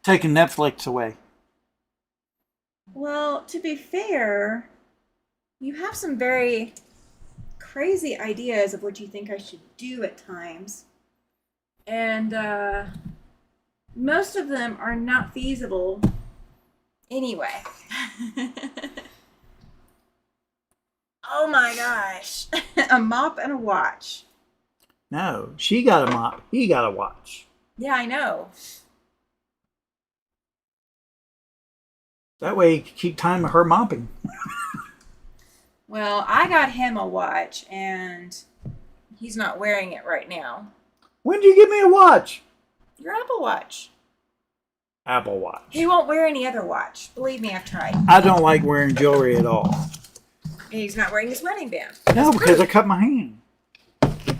taking Netflix away. Well, to be fair, you have some very crazy ideas of what you think I should do at times. And most of them are not feasible anyway. Oh my gosh. A mop and a watch. No, she got a mop. He got a watch. Yeah, I know. That way you can keep time of her mopping. Well, I got him a watch, and he's not wearing it right now. When did you give me a watch? Your Apple Watch. Apple Watch. He won't wear any other watch. Believe me, I've tried. I don't like wearing jewelry at all. And he's not wearing his wedding band. No, because I cut my hand. The wedding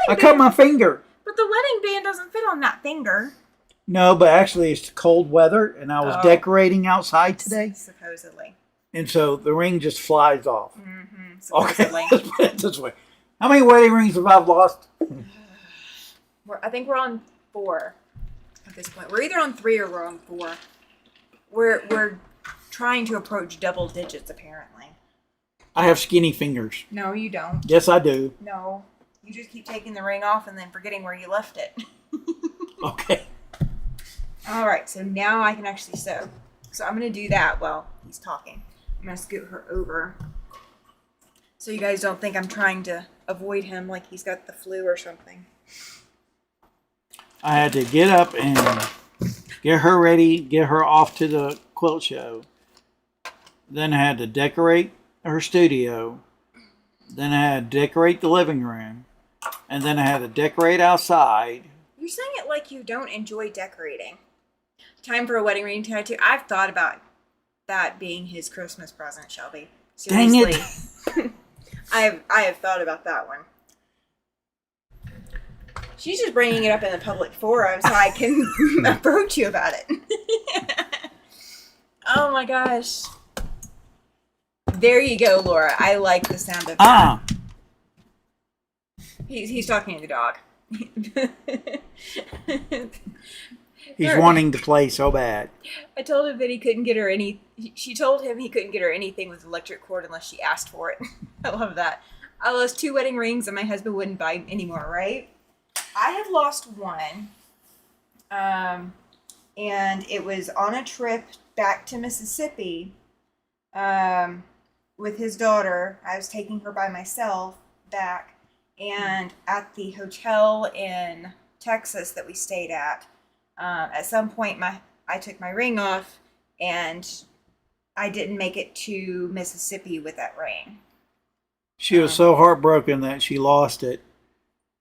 I band, cut my finger. but the wedding band doesn't fit on that finger. No, but actually it's cold weather, and I was Oh. decorating outside today, Supposedly. and so the ring just flies off. Mm-hmm. Okay, Supposedly. let's put it this way. How many wedding rings have I lost? I think we're on 4 at this point. We're either on 3 or we're on 4. We're trying to approach double digits, apparently. I have skinny fingers. No, you don't. Yes, I do. No. You just keep taking the ring off and then forgetting where you left it. Okay. All right, so now I can actually sew. So I'm going to do that while he's talking. I'm going to scoot her over so you guys don't think I'm trying to avoid him like he's got the flu or something. I had to get up and get her ready, get her off to the quilt show. Then I had to decorate her studio. Then I had to decorate the living room. And then I had to decorate outside. You're saying it like you don't enjoy decorating. Time for a wedding ring tattoo. I've thought about that being his Christmas present, Shelby. Dang it. Seriously. I have thought about that one. She's just bringing it up in the public forum so I can approach you about it. Oh my gosh. There you go, Laura. I like the sound of that. He's talking to the dog. He's wanting to play so bad. I told him that he couldn't get her any. She told him he couldn't get her anything with electric cord unless she asked for it. I love that. I lost 2 wedding rings and my husband wouldn't buy anymore, right? I have lost one. And it was on a trip back to Mississippi with his daughter. I was taking her by myself back. And at the hotel in Texas that we stayed at some point I took my ring off and I didn't make it to Mississippi with that ring. She was so heartbroken that she lost it.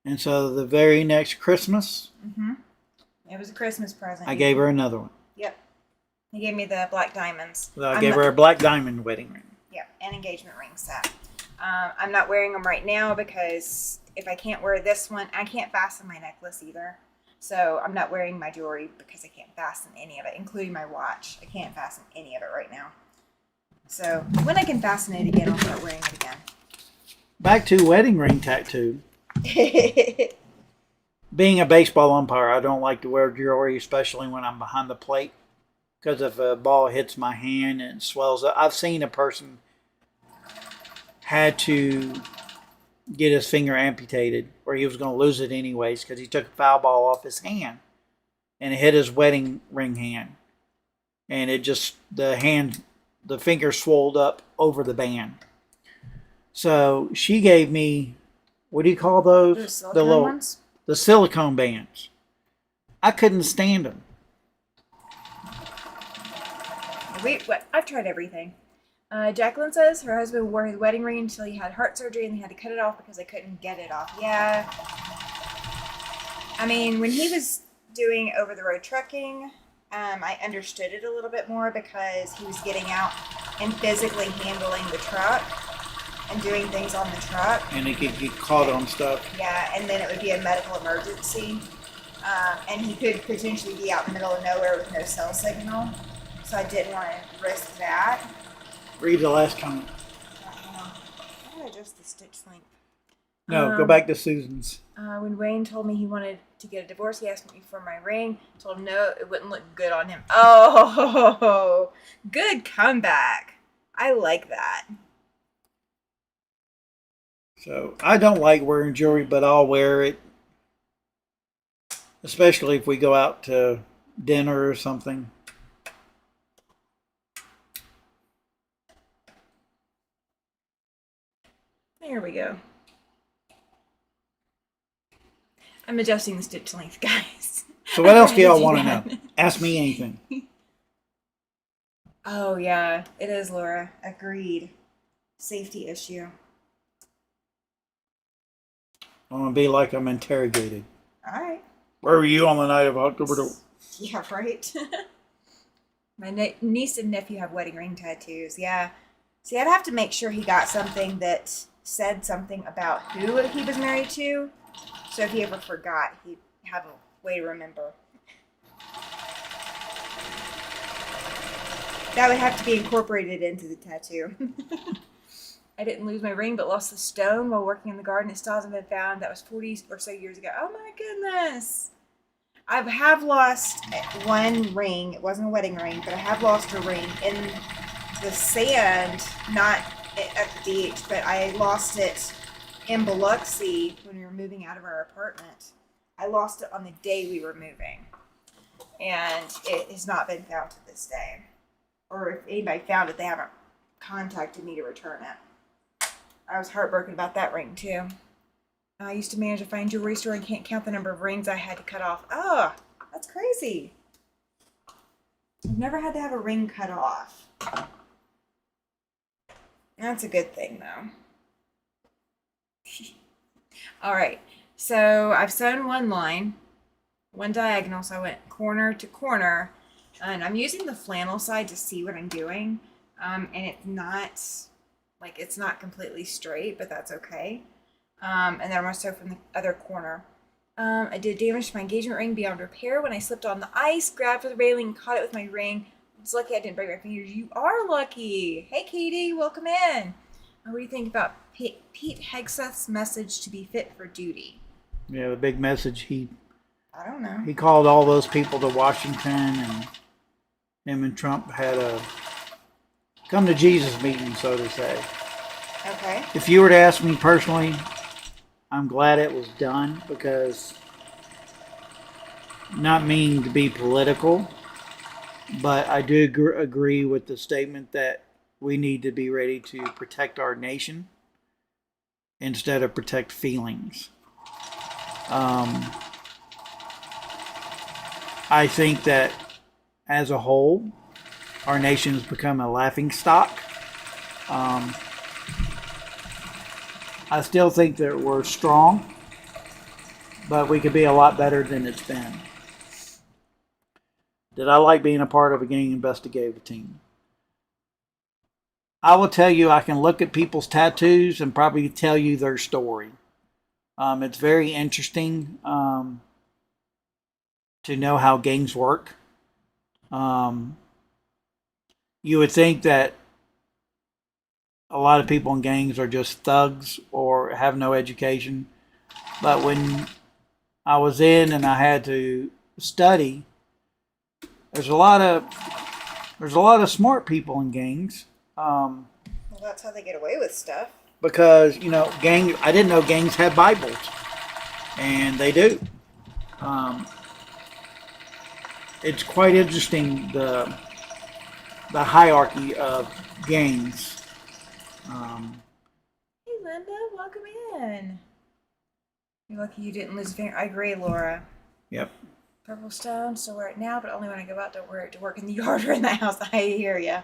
And so the very next Christmas, It was a Christmas present. I gave her another one. Yep. He gave me the black diamonds. So I gave her a black diamond wedding ring. Yeah, an engagement ring set. I'm not wearing them right now because if I can't wear this one, I can't fasten my necklace either. So I'm not wearing my jewelry because I can't fasten any of it, including my watch. I can't fasten any of it right now. So when I can fasten it again, I'll start wearing it again. Back to wedding ring tattoo. Being a baseball umpire, I don't like to wear jewelry, especially when I'm behind the plate. Because if a ball hits my hand and it swells up. I've seen a person had to get his finger amputated, or he was going to lose it anyways, because he took a foul ball off his hand and it hit his wedding ring hand, and it just the finger swelled up over the band. So she gave me, what do you call those? The silicone ones? The silicone bands. I couldn't stand them. I've tried everything. Jacqueline says her husband wore his wedding ring until he had heart surgery and they had to cut it off because they couldn't get it off. Yeah. I mean, when he was doing over-the-road trucking, I understood it a little bit more because he was getting out and physically handling the truck and doing things on the truck. And it could get caught on stuff. Yeah, and then it would be a medical emergency. And he could potentially be out in the middle of nowhere with no cell signal. So I didn't want to risk that. Read the last comment. How do I adjust the stitch length? No, go back to Susan's. When Wayne told me he wanted to get a divorce, he asked me for my ring. I told him no, it wouldn't look good on him. Oh, good comeback. I like that. So I don't like wearing jewelry, but I'll wear it. Especially if we go out to dinner or something. There we go. I'm adjusting the stitch length, guys. So what else do y'all want to know? Ask me anything. Oh, yeah. It is, Laura. Agreed. Safety issue. I want to be like I'm interrogated. All right. Where were you on the night of October? Yeah, right? My niece and nephew have wedding ring tattoos. Yeah. See, I'd have to make sure he got something that said something about who he was married to. So if he ever forgot, he'd have a way to remember. That would have to be incorporated into the tattoo. I didn't lose my ring, but lost the stone while working in the garden. It still hasn't been found. That was 40 or so years ago. Oh my goodness. I have lost one ring. It wasn't a wedding ring, but I have lost a ring in the sand, not at the beach, but I lost it in Biloxi when we were moving out of our apartment. I lost it on the day we were moving, and it has not been found to this day. Or if anybody found it, they haven't contacted me to return it. I was heartbroken about that ring too. I used to manage a fine jewelry store and can't count the number of rings I had to cut off. Oh, that's crazy. I've never had to have a ring cut off. That's a good thing though. All right, so I've sewn one line, one diagonal, so I went corner to corner, and I'm using the flannel side to see what I'm doing, and it's not completely straight, but that's okay. And then I'm going to sew from the other corner. I did damage to my engagement ring beyond repair when I slipped on the ice, grabbed for the railing, and caught it with my ring. I was lucky I didn't break my fingers. You are lucky. Hey, Katie, welcome in. What do you think about Pete Hegseth's message to be fit for duty? Yeah, the big message. I don't know. He called all those people to Washington, and him and Trump had a come to Jesus meeting, so to say. Okay. If you were to ask me personally, I'm glad it was done, because, not meaning to be political, but I do agree with the statement that we need to be ready to protect our nation instead of protect feelings. I think that as a whole, our nation has become a laughingstock. I still think that we're strong, but we could be a lot better than it's been. Did I like being a part of a gang investigative team? I will tell you, I can look at people's tattoos and probably tell you their story. It's very interesting to know how gangs work. You would think that a lot of people in gangs are just thugs or have no education. But when I was in and I had to study, there's a lot of smart people in gangs. Well, that's how they get away with stuff. Because, I didn't know gangs had Bibles. And they do. It's quite interesting, the hierarchy of gangs. Hey, Linda, welcome in. You're lucky you didn't lose a finger. I agree, Laura. Yep. Purple stone, still wear it now, but only when I go out to wear it to work in the yard or in the house. I hear ya.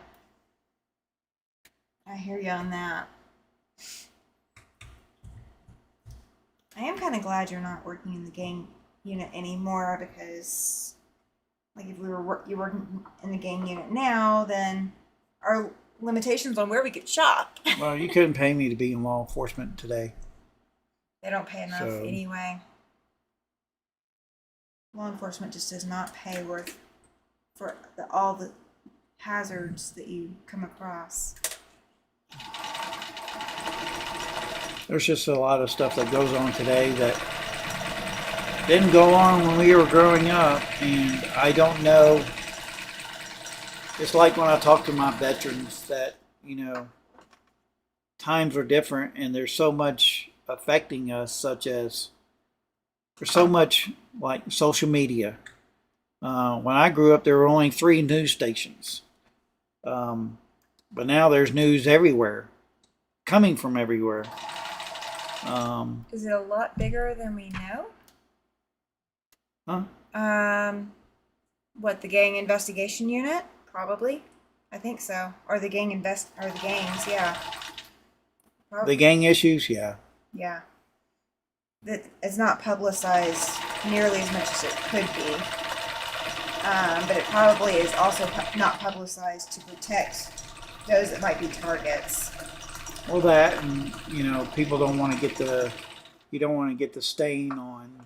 I hear you on that. I am kind of glad you're not working in the gang unit anymore, because, like, if you're working in the gang unit now, then our limitations on where we could shop. Well, you couldn't pay me to be in law enforcement today. They don't pay enough anyway. Law enforcement just does not pay worth for all the hazards that you come across. There's just a lot of stuff that goes on today that didn't go on when we were growing up, and I don't know. It's like when I talk to my veterans that, times are different and there's so much affecting us, such as there's so much like social media. When I grew up, there were only 3 news stations. But now there's news everywhere, coming from everywhere. Is it a lot bigger than we know? Huh? What, the gang investigation unit? Probably. I think so. Or the gangs, yeah. The gang issues, yeah. Yeah. It's not publicized nearly as much as it could be. But it probably is also not publicized to protect those that might be targets. Well, that, and people don't want to get the stain on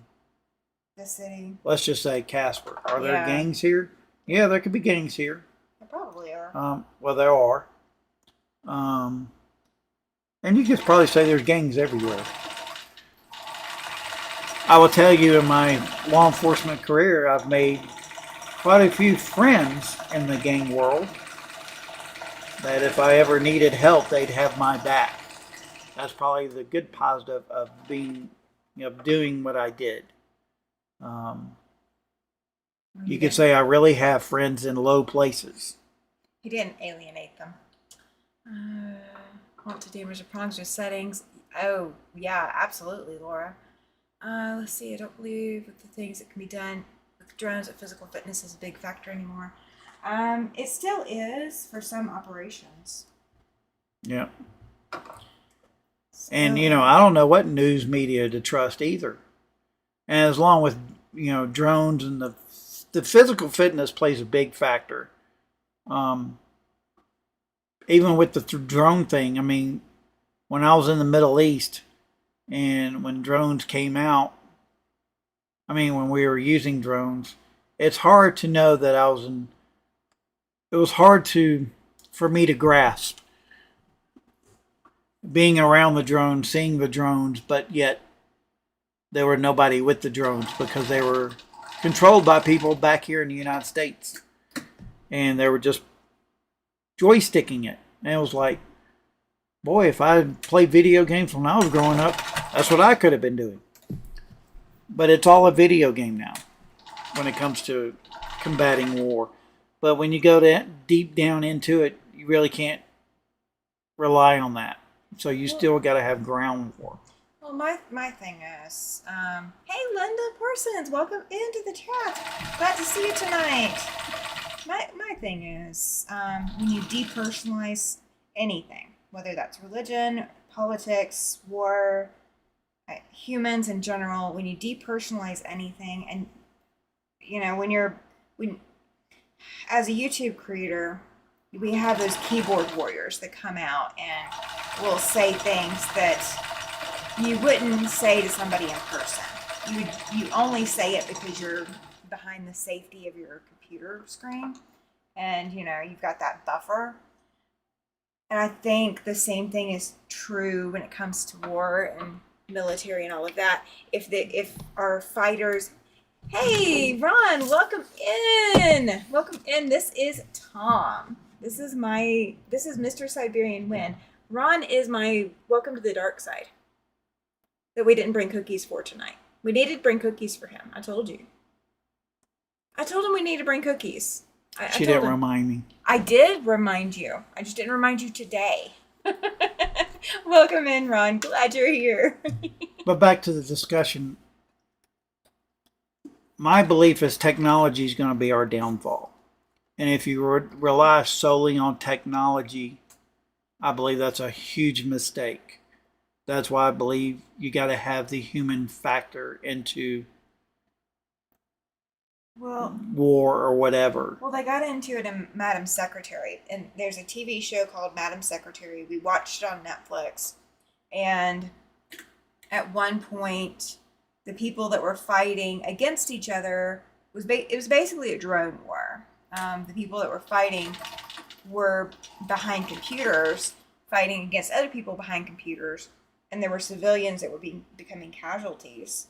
The city. Let's just say Casper. Are there Yeah. gangs here? Yeah, there could be gangs here. There probably are. Well, there are. And you could probably say there's gangs everywhere. I will tell you, in my law enforcement career, I've made quite a few friends in the gang world that if I ever needed help, they'd have my back. That's probably the good positive of being, doing what I did. You could say I really have friends in low places. He didn't alienate them. Want to damage the prongs or settings? Oh, yeah, absolutely, Laura. Let's see, I don't believe with the things that can be done with drones that physical fitness is a big factor anymore. It still is for some operations. Yeah. And, I don't know what news media to trust either. And as long with, drones and the physical fitness plays a big factor. Even with the drone thing, I mean, when I was in the Middle East and when drones came out, when we were using drones, it's hard to know that it was hard for me to grasp being around the drones, seeing the drones, but yet there were nobody with the drones because they were controlled by people back here in the United States. And they were just joysticking it. And it was like, boy, if I had played video games when I was growing up, that's what I could have been doing. But it's all a video game now when it comes to combating war. But when you go deep down into it, you really can't rely on that. So you still got to have ground war. Well, my thing is, hey, Linda Parsons, welcome into the chat. Glad to see you tonight. My thing is, when you depersonalize anything, whether that's religion, politics, war, humans in general, when you depersonalize anything, and when as a YouTube creator, we have those keyboard warriors that come out and will say things that you wouldn't say to somebody in person. You only say it because you're behind the safety of your computer screen, and you've got that buffer. And I think the same thing is true when it comes to war and military and all of that. If our fighters, hey Ron, welcome in. This is Tom. This is Mr. Siberian Wind. Ron is my welcome to the dark side that we didn't bring cookies for tonight. We needed to bring cookies for him. I told you. I told him we need to bring cookies. She didn't remind me. I did remind you. I just didn't remind you today. Welcome in, Ron. Glad you're here. But back to the discussion. My belief is technology is going to be our downfall. And if you rely solely on technology, I believe that's a huge mistake. That's why I believe you got to have the human factor into war or whatever. Well, they got into it in Madam Secretary, and there's a TV show called Madam Secretary. We watched it on Netflix, and at one point, the people that were fighting against each other it was basically a drone war. The people that were fighting were behind computers, fighting against other people behind computers, and there were civilians that were becoming casualties.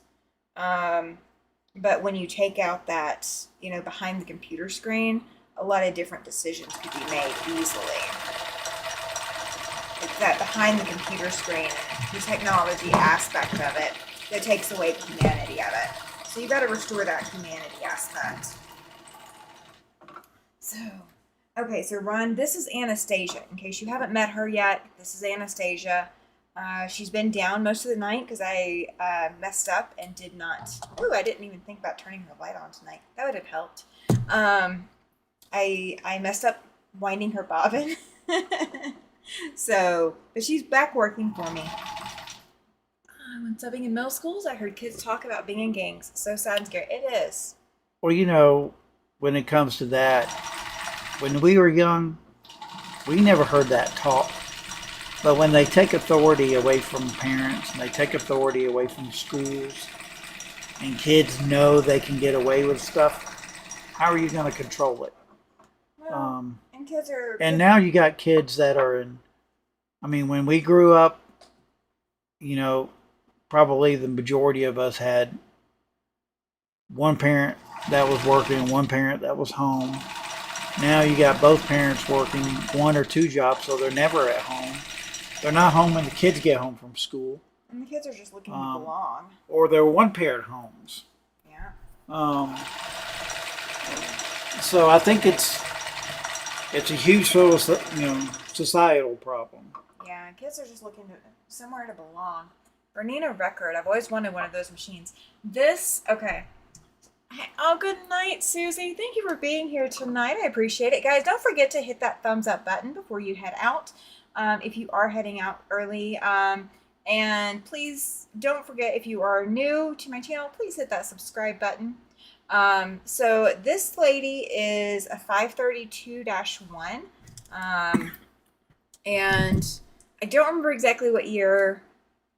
But when you take out that, behind the computer screen, a lot of different decisions could be made easily. It's that behind the computer screen, the technology aspect of it, that takes away the humanity of it. So you got to restore that humanity aspect. So Ron, this is Anastasia. In case you haven't met her yet, this is Anastasia. She's been down most of the night because I messed up and did not. Ooh, I didn't even think about turning the light on tonight. That would have helped. I messed up winding her bobbin. But she's back working for me. When subbing in middle schools, I heard kids talk about being in gangs. So sad and scary. It is. Well, when it comes to that, when we were young, we never heard that talk. But when they take authority away from parents, and they take authority away from schools, and kids know they can get away with stuff, how are you going to control it? Well, in And kids are. And now you got kids that are in. I mean, when we grew up, you know, probably the majority of us had one parent that was working, one parent that was home. Now you got both parents working one or two jobs, so they're never at home. They're not home when the kids get home from school. And the kids are just looking to belong. Or they're one-parent homes. Yeah. So I think it's a huge societal problem. Yeah, kids are just looking to somewhere to belong. Bernina record. I've always wanted one of those machines. Okay. Oh, good night, Susie. Thank you for being here tonight. I appreciate it. Guys, don't forget to hit that thumbs up button before you head out. If you are heading out early. And please don't forget, if you are new to my channel, please hit that subscribe button. So this lady is a 532-1. And I don't remember exactly what year.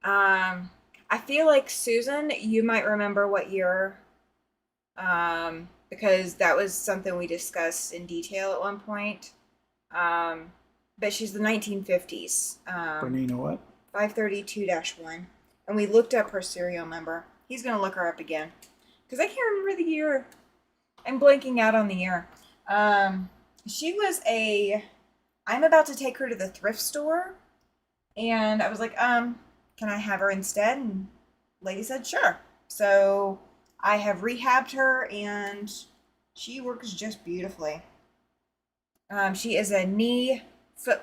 I feel like Susan, you might remember what year. Because that was something we discussed in detail at one point. But she's the 1950s. Bernina what? 532-1. And we looked up her serial number. He's going to look her up again. Because I can't remember the year. I'm blanking out on the year. She was I'm about to take her to the thrift store. And I was like, can I have her instead? And lady said, sure. So I have rehabbed her and she works just beautifully. She is a knee foot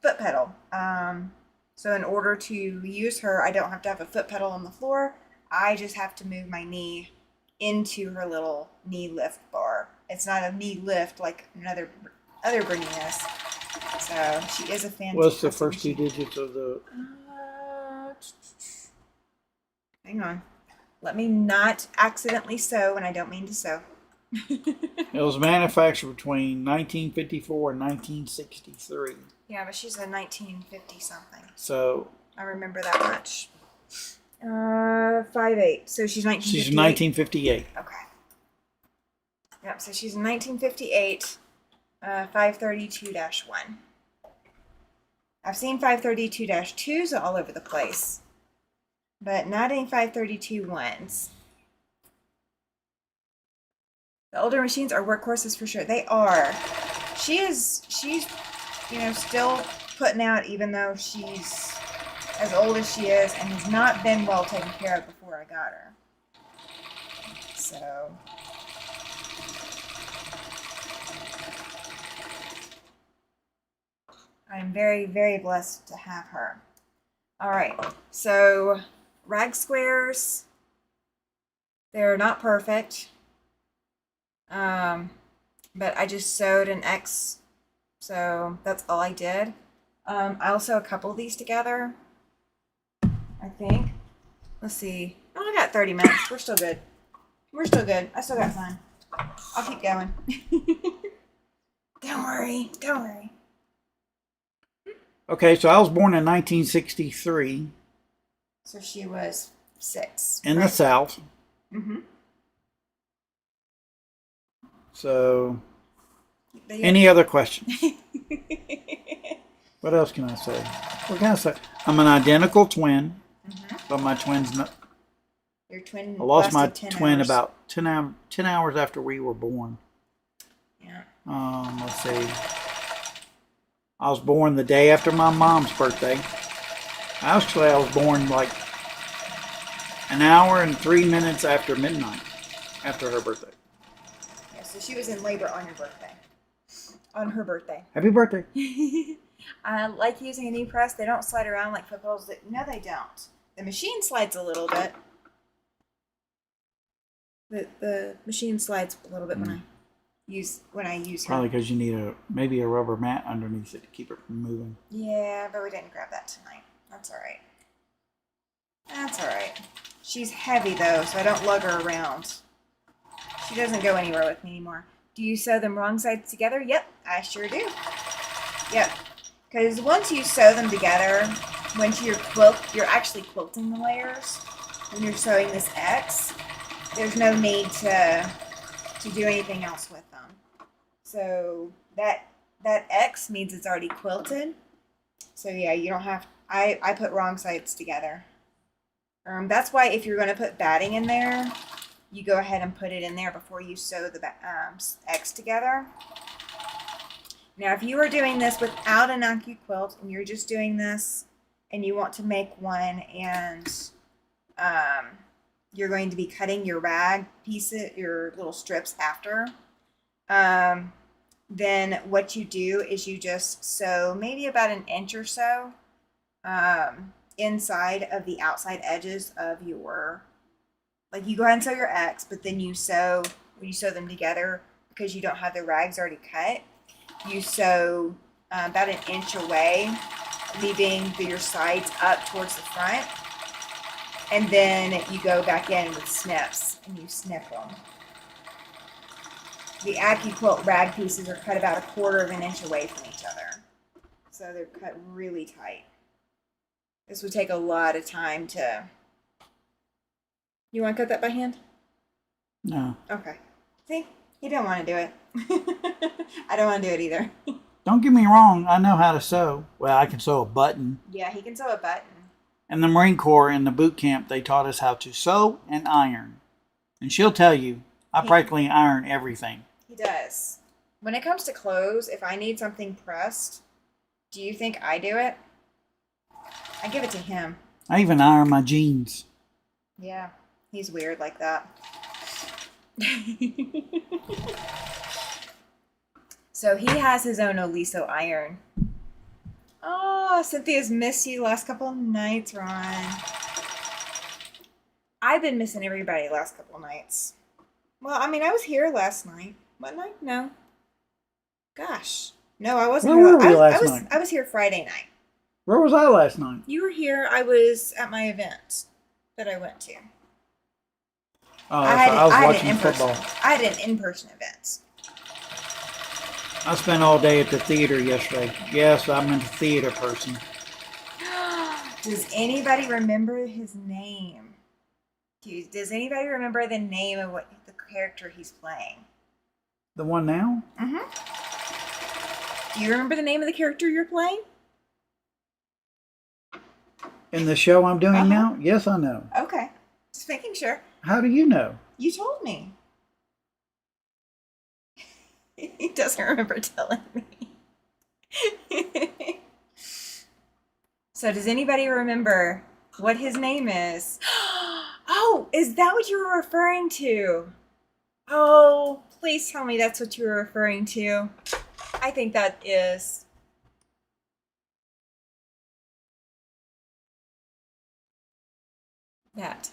pedal. So in order to use her, I don't have to have a foot pedal on the floor. I just have to move my knee into her little knee lift bar. It's not a knee lift like other Berninas. So she is a fantastic. What's the first two digits of the? Hang on. Let me not accidentally sew when I don't mean to sew. It was manufactured between 1954 and 1963. Yeah, but she's a 1950 something. So I remember that much. 5'8". So she's 1958. She's 1958. Okay. Yep, so she's in 1958, 532-1. I've seen 532-2s all over the place, but not any 532-1s. The older machines are workhorses for sure. They are. She's still putting out, even though she's as old as she is and has not been well taken care of before I got her. So I'm very, very blessed to have her. All right, so rag squares, they're not perfect. But I just sewed an X, so that's all I did. I'll sew a couple of these together, I think. Let's see. Oh, I got 30 minutes. We're still good. We're still good. I still got time. I'll keep going. Don't worry. Don't worry. Okay, so I was born in 1963. So she was 6. In the South. Mm-hmm. So, any other questions? What else can I say? What can I say? I'm an identical twin, but my twin's not. Your twin. I lost my 10 twin hours. about 10 hours after we were born. Yeah. Let's see. I was born the day after my mom's birthday. Actually, I was born like an hour and 3 minutes after midnight, after her birthday. Yeah, so she was in labor on your birthday. On her birthday. Happy birthday. I like using a knee press. They don't slide around like foot pedals. No, they don't. The machine slides a little bit. The machine slides a little bit when I use her. Probably because you need maybe a rubber mat underneath it to keep it from moving. Yeah, but we didn't grab that tonight. That's all right. That's all right. She's heavy though, so I don't lug her around. She doesn't go anywhere with me anymore. Do you sew them wrong sides together? Yep, I sure do. Yep. Because once you sew them together, once you're actually quilting the layers. When you're sewing this X, there's no need to do anything else with them. So that that X means it's already quilted. So yeah, you don't have, I put wrong sides together. That's why if you're going to put batting in there, you go ahead and put it in there before you sew the X together. Now, if you are doing this without an AccuQuilt and you're just doing this and you want to make one and you're going to be cutting your rag pieces, your little strips after, then what you do is you just sew maybe about an inch or so inside of the outside edges of your, like you go ahead and sew your X, but then you sew, when you sew them together, because you don't have the rags already cut, you sew about an inch away, leaving your sides up towards the front. And then you go back in with snips and you snip them. The AccuQuilt rag pieces are cut about 1/4 of an inch away from each other. So they're cut really tight. This would take a lot of time to... You want to cut that by hand? No. Okay. See? He didn't want to do it. I don't want to do it either. Don't get me wrong. I know how to sew. Well, I can sew a button. Yeah, he can sew a button. In the Marine Corps, in the boot camp, they taught us how to sew and iron. And she'll tell you, I practically iron everything. He does. When it comes to clothes, if I need something pressed, do you think I do it? I give it to him. I even iron my jeans. Yeah, he's weird like that. So he has his own Oliso iron. Oh, Cynthia's missed you last couple of nights, Ron. I've been missing everybody last couple of nights. Well, I mean, I was here last night. What night? No. Gosh. No, I wasn't Where here. were we last night? I was here Friday night. Where was I last night? You were here. I was at my event that I went to. Oh, I was watching football. I had an in-person event. I spent all day at the theater yesterday. Yes, I'm a theater person. Does anybody remember his name? Does anybody remember the name of what the character he's playing? The one now? Mm-hmm. Do you remember the name of the character you're playing? In the show I'm doing now? Yes, I know. Okay. Just making sure. How do you know? You told me. He doesn't remember telling me. So does anybody remember what his name is? Oh, is that what you were referring to? Oh, please tell me that's what you were referring to. I think that is. That.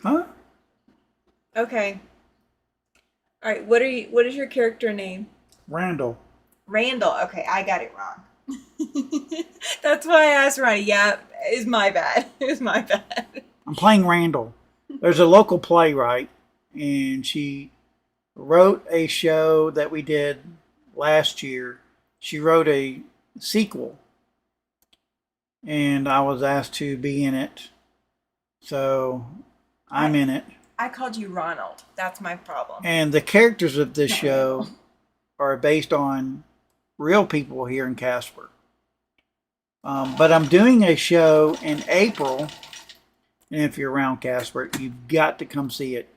Huh? Okay. All right. What is your character name? Randall. Randall. Okay, I got it wrong. That's why I asked Ronnie. Yeah, it's my bad. It's my bad. I'm playing Randall. There's a local playwright, and she wrote a show that we did last year. She wrote a sequel, and I was asked to be in it. So I'm in it. I called you Ronald. That's my problem. And the characters of this show are based on real people here in Casper. But I'm doing a show in April, and if you're around Casper, you've got to come see it.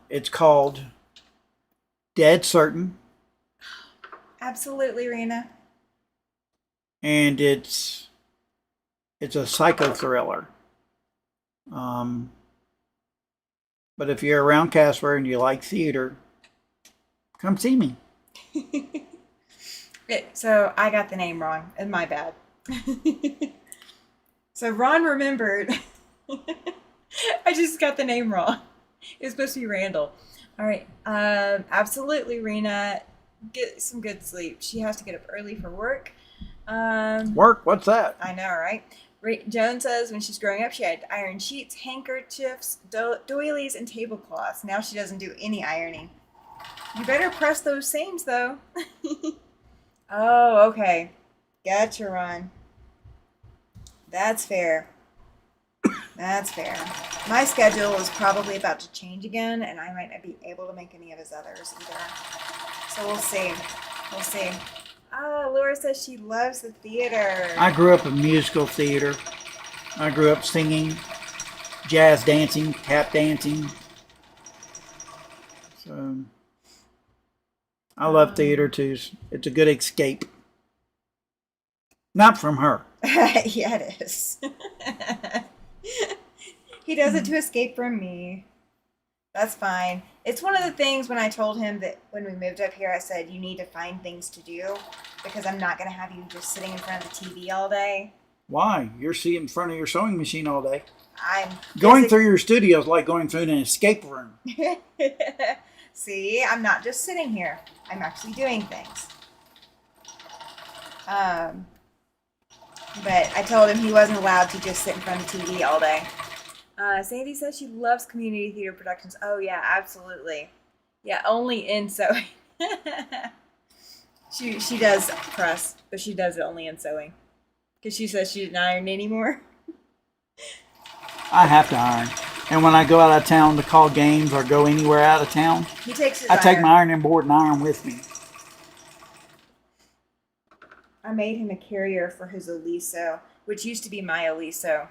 It's called Dead Certain. Absolutely, Rena. And it's a psycho thriller. But if you're around Casper and you like theater, come see me. So I got the name wrong, and my bad. So Ron remembered. I just got the name wrong. It was supposed to be Randall. All right. Absolutely, Rena. Get some good sleep. She has to get up early for work. Work? What's that? I know, right? Joan says when she's growing up, she had to iron sheets, handkerchiefs, doilies, and tablecloths. Now she doesn't do any ironing. You better press those seams, though. Oh, okay. Gotcha, Ron. That's fair. That's fair. My schedule is probably about to change again, and I might not be able to make any of his others either. So we'll see. We'll see. Oh, Laura says she loves the theater. I grew up in musical theater. I grew up singing, jazz dancing, tap dancing. So I love theater too. It's a good escape. Not from her. Yeah, it is. He does it to escape from me. That's fine. It's one of the things when I told him that when we moved up here, I said, you need to find things to do because I'm not going to have you just sitting in front of the TV all day. Why? You're sitting in front of your sewing machine all day. I'm going through your studio is like going through an escape room. See, I'm not just sitting here. I'm actually doing things. But I told him he wasn't allowed to just sit in front of the TV all day. Sandy says she loves community theater productions. Oh, yeah, absolutely. Yeah, only in sewing. She does press, but she does it only in sewing. Because she says she didn't iron anymore. I have to iron. And when I go out of town to call games or go anywhere out of town, he takes his I take my ironing board and iron with me. I made him a carrier for his Aliso, which used to be my Aliso.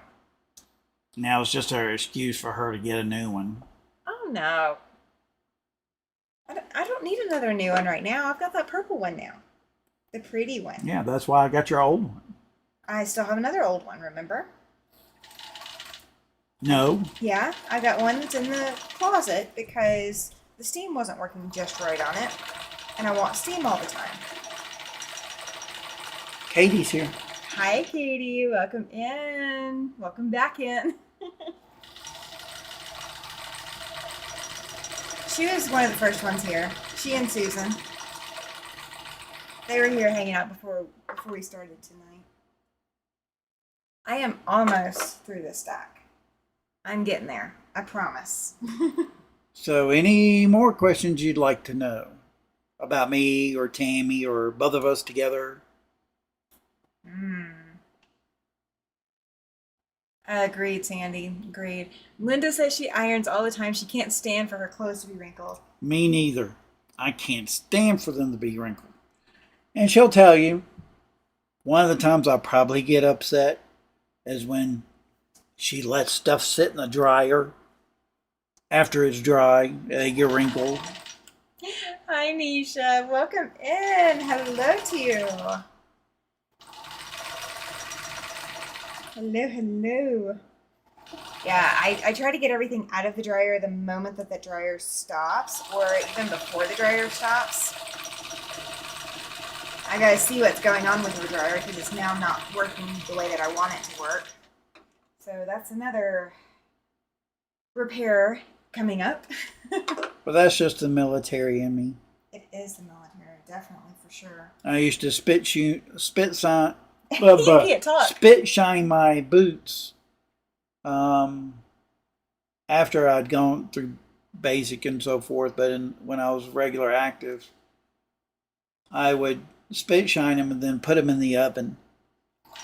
Now it's just her excuse for her to get a new one. Oh, no. I don't need another new one right now. I've got that purple one now. The pretty one. Yeah, that's why I got your old one. I still have another old one, remember? No. Yeah, I got one that's in the closet because the steam wasn't working just right on it. And I want steam all the time. Katie's here. Hi, Katie. Welcome in. Welcome back in. She was one of the first ones here. She and Susan. They were here hanging out before we started tonight. I am almost through this stack. I'm getting there. I promise. So any more questions you'd like to know about me or Tammy or both of us together? Agreed, Sandy. Agreed. Linda says she irons all the time. She can't stand for her clothes to be wrinkled. Me neither. I can't stand for them to be wrinkled. And she'll tell you, one of the times I probably get upset is when she lets stuff sit in the dryer. After it's dry, they get wrinkled. Hi, Nisha. Welcome in. Hello to you. Hello, hello. Yeah, I try to get everything out of the dryer the moment that the dryer stops, or even before the dryer stops. I gotta see what's going on with the dryer because it's now not working the way that I want it to work. So that's another repair coming up. But that's just the military in me. It is the military, definitely, for sure. I used to spit shine You can't talk. spit shine my boots after I'd gone through basic and so forth, but when I was regular active, I would spit shine them and then put them in the oven.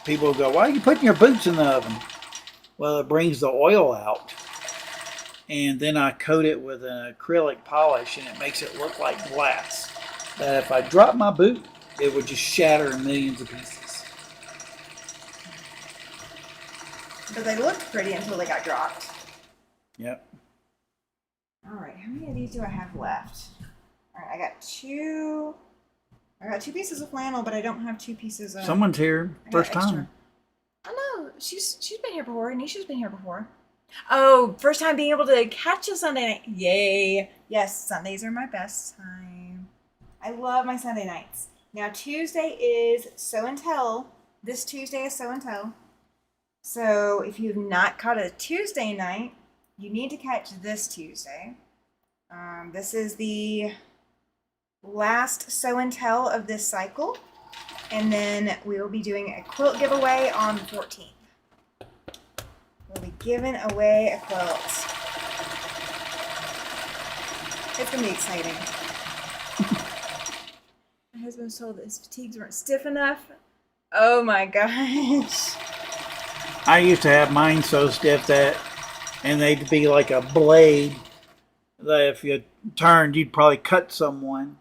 People would go, "Why are you putting your boots in the oven?" Well, it brings the oil out, and then I coat it with an acrylic polish, and it makes it look like glass. That if I drop my boot, it would just shatter in millions of pieces. But they looked pretty until they got dropped. Yep. All right, how many of these do I have left? All right, I got two pieces of flannel, but I don't have two pieces of... Someone's here. First time. Oh, no, she's been here before. Anisha's been here before. Oh, first time being able to catch a Sunday night. Yay. Yes, Sundays are my best time. I love my Sunday nights. Now, Tuesday is Sew and Tell. This Tuesday is Sew and Tell. So if you've not caught a Tuesday night, you need to catch this Tuesday. This is the last Sew and Tell of this cycle. And then we will be doing a quilt giveaway on the 14th. We'll be giving away a quilt. It's going to be exciting. My husband was told that his fatigues weren't stiff enough. Oh my gosh. I used to have mine so stiff and they'd be like a blade that if you turned, you'd probably cut someone.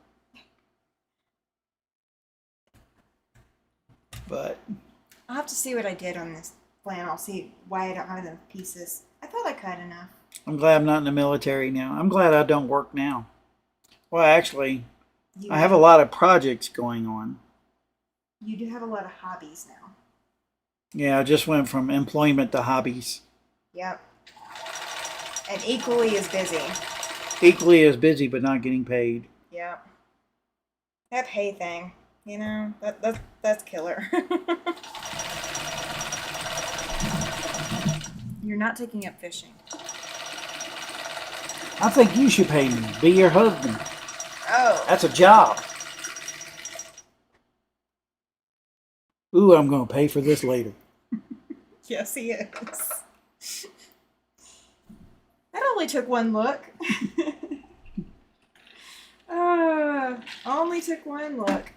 But I'll have to see what I did on this flannel. See why I don't have enough pieces. I thought I cut enough. I'm glad I'm not in the military now. I'm glad I don't work now. Well, actually, I have a lot of projects going on. You do have a lot of hobbies now. Yeah, I just went from employment to hobbies. Yep. And equally as busy. Equally as busy, but not getting paid. Yep. That pay thing, you know, that's killer. You're not taking up fishing. I think you should pay me. Be your husband. Oh. That's a job. Ooh, I'm going to pay for this later. Yes, he is. That only took one look. Only took one look.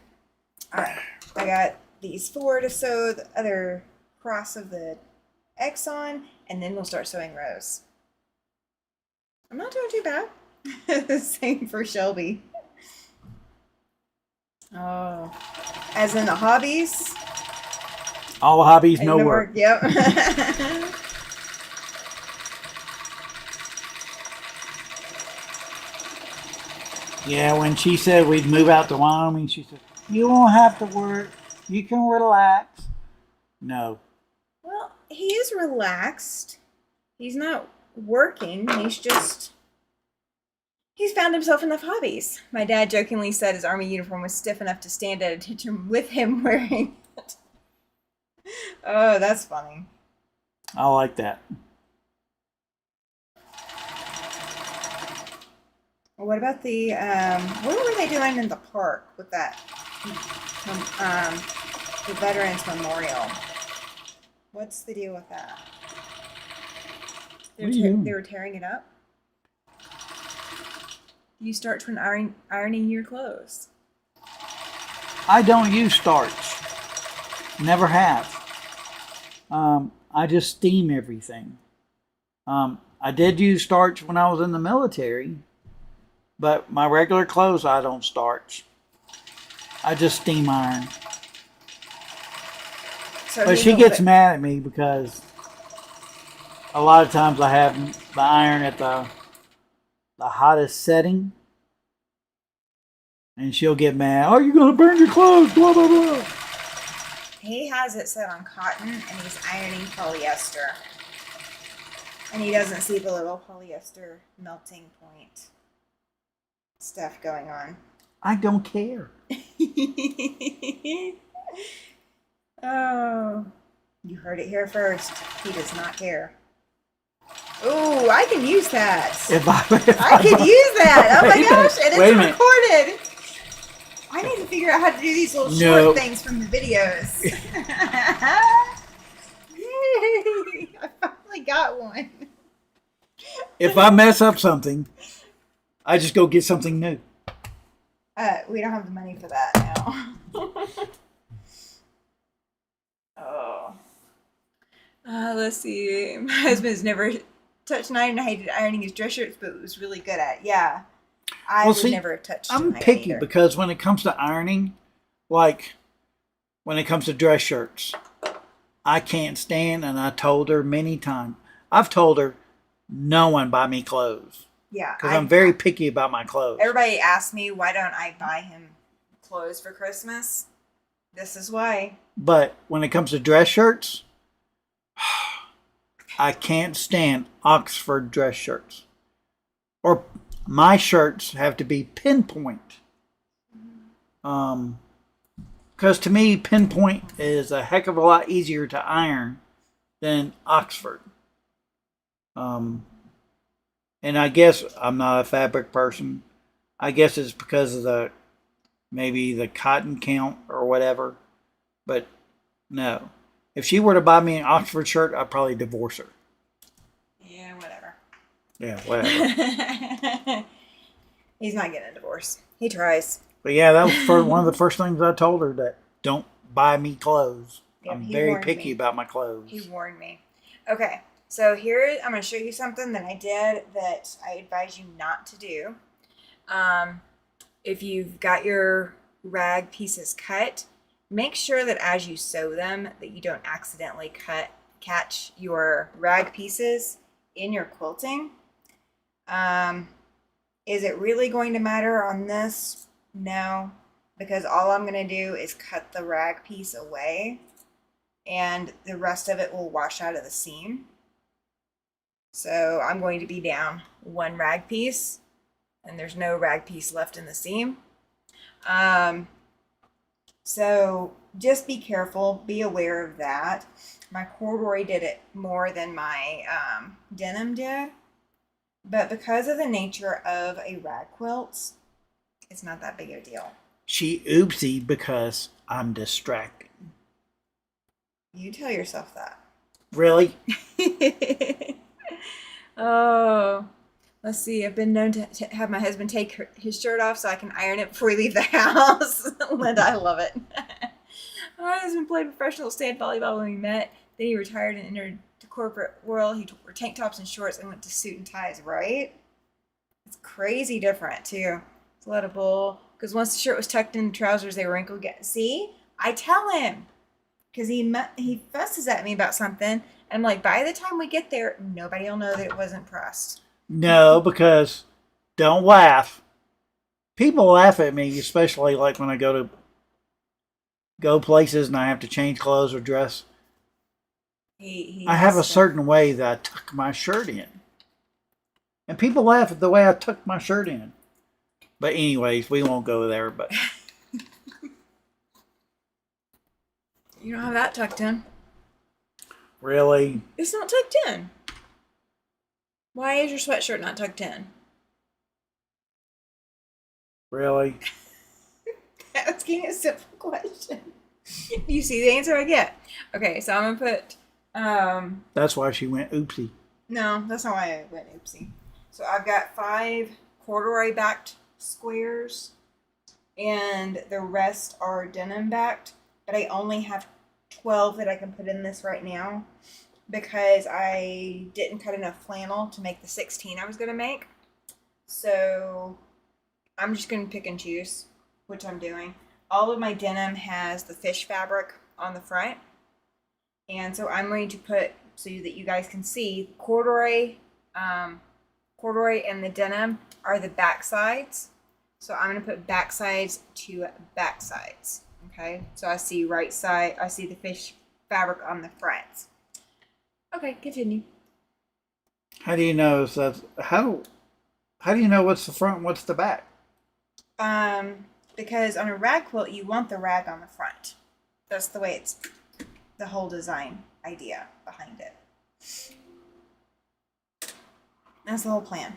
Alright, I got these 4 to sew the other cross of the X on, and then we'll start sewing rows. I'm not doing too bad. Same for Shelby. Oh. As in the hobbies? All hobbies, no work. Yep. Yeah, when she said we'd move out to Wyoming, she said, you won't have to work. You can relax. No. Well, he is relaxed. He's not working. He's found himself enough hobbies. My dad jokingly said his army uniform was stiff enough to stand at attention with him wearing it. Oh, that's funny. I like that. What about the, what were they doing in the park with that, the Veterans Memorial? What's the deal with that? They were tearing it up? You starch when ironing your clothes. I don't use starch. Never have. I just steam everything. I did use starch when I was in the military, but my regular clothes I don't starch. I just steam iron. So but she gets mad at me because a lot of times I have the iron at the hottest setting, and she'll get mad. Oh, you're gonna burn your clothes, blah blah blah. He has it set on cotton, and he's ironing polyester. And he doesn't see the little polyester melting point stuff going on. I don't care. Oh, you heard it here first. He does not care. Ooh, I can use that. I can use that. Oh my gosh, and it's recorded. I need to figure out how to do these little short things from the videos. Yay! I finally got one. If I mess up something, I just go get something new. We don't have the money for that now. Oh. Let's see. My husband's never touched an iron. I hated ironing his dress shirts, but was really good at it. Yeah. I would never have touched I'm picky because when it comes to ironing, like when it comes to dress shirts, I can't stand, and I told her many times, I've told her, no one buy me clothes. Yeah. Because I'm very picky about my clothes. Everybody asks me, why don't I buy him clothes for Christmas? This is why. But when it comes to dress shirts, I can't stand Oxford dress shirts. Or my shirts have to be pinpoint. Because to me, pinpoint is a heck of a lot easier to iron than Oxford. And I guess I'm not a fabric person. I guess it's because of maybe the cotton count or whatever. But no. If she were to buy me an Oxford shirt, I'd probably divorce her. Yeah, whatever. Yeah, whatever. He's not getting a divorce. He tries. But yeah, that was one of the first things I told her, that don't buy me clothes. Yep, I'm he very warned picky me. about my clothes. He warned me. Okay, so here I'm going to show you something that I did that I advise you not to do. If you've got your rag pieces cut, make sure that as you sew them that you don't accidentally catch your rag pieces in your quilting. Is it really going to matter on this? No, because all I'm going to do is cut the rag piece away and the rest of it will wash out of the seam. So I'm going to be down one rag piece and there's no rag piece left in the seam. So just be careful, be aware of that. My corduroy did it more than my denim did, but because of the nature of a rag quilt, it's not that big of a deal. She oopsie because I'm distracting. You tell yourself that. Really? Oh, let's see. I've been known to have my husband take his shirt off so I can iron it before we leave the house. Linda, I love it. My husband played professional stand volleyball when we met. Then he retired and entered the corporate world. He wore tank tops and shorts and went to suit and ties, right? It's crazy different, too. It's a lot of bull. Because once the shirt was tucked in the trousers, they were wrinkled. See? I tell him. Because he fusses at me about something. And I'm like, by the time we get there, nobody will know that it wasn't pressed. No, because don't laugh. People laugh at me, especially like when I go places and I have to change clothes or dress. I have a certain way that I tuck my shirt in. And people laugh at the way I tuck my shirt in. But anyways, we won't go there. But you don't have that tucked in. Really? It's not tucked in. Why is your sweatshirt not tucked in? Really? Asking a simple question. You see the answer I get. Okay, so I'm gonna put That's why she went oopsie. no, that's not why I went oopsie. So I've got 5 corduroy backed squares and the rest are denim backed, but I only have 12 that I can put in this right now because I didn't cut enough flannel to make the 16 I was gonna make. So I'm just gonna pick and choose, which I'm doing. All of my denim has the fish fabric on the front. And so I'm going to put, so that you guys can see, corduroy and the denim are the back sides. So I'm going to put back sides to back sides. Okay, so I see right side, I see the fish fabric on the front. Okay, continue. How do you know if that's how do you know what's the front and what's the back? Because on a rag quilt you want the rag on the front. That's the way it's the whole design idea behind it. That's the whole plan.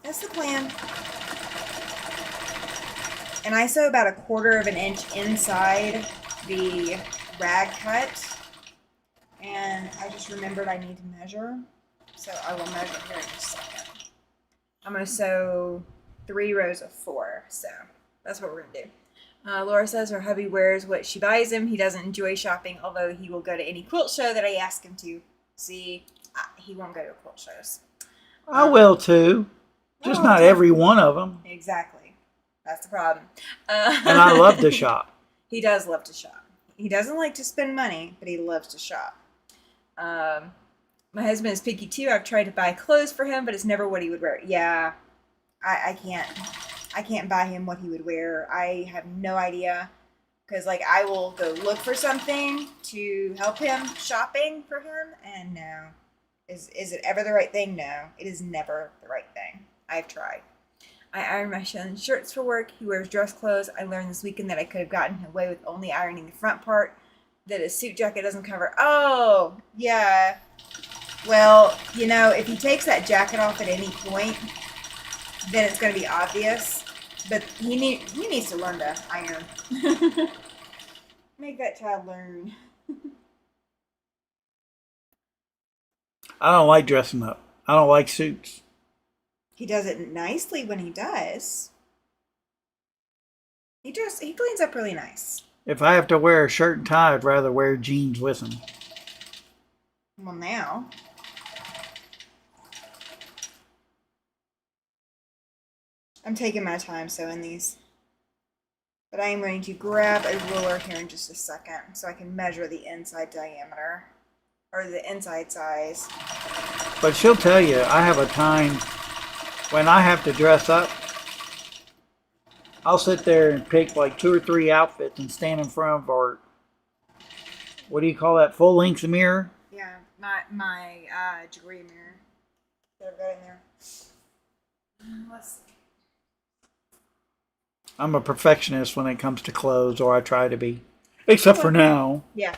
That's the plan. And I sew about 1/4 of an inch inside the rag cut. And I just remembered I need to measure. So I will measure here in just a second. I'm going to sew 3 rows of 4. So that's what we're going to do. Laura says her hubby wears what she buys him. He doesn't enjoy shopping, although he will go to any quilt show that I ask him to. See, he won't go to quilt shows. I will too. Just not every one of them. Exactly. That's the problem. And I love to shop. He does love to shop. He doesn't like to spend money, but he loves to shop. My husband is picky too. I've tried to buy clothes for him, but it's never what he would wear. Yeah, I can't buy him what he would wear. I have no idea. Because, like, I will go look for something to help him shopping for him, and no. Is it ever the right thing? No. It is never the right thing. I've tried. I iron my son's shirts for work. He wears dress clothes. I learned this weekend that I could have gotten away with only ironing the front part, that his suit jacket doesn't cover. Oh, yeah. Well, you know, if he takes that jacket off at any point, then it's going to be obvious. But he needs to learn to iron. Make that child learn. I don't like dressing up. I don't like suits. He does it nicely when he does. He cleans up really nice. If I have to wear a shirt and tie, I'd rather wear jeans with them. Well, now. I'm taking my time sewing these. But I am going to grab a ruler here in just a second so I can measure the inside diameter. Or the inside size. But she'll tell you, I have a time when I have to dress up. I'll sit there and pick like 2 or 3 outfits and stand in front of our, what do you call that, full length mirror? Yeah, my jewelry mirror that I've got in there. Let's see. I'm a perfectionist when it comes to clothes, or I try to be. Except for now. Yeah.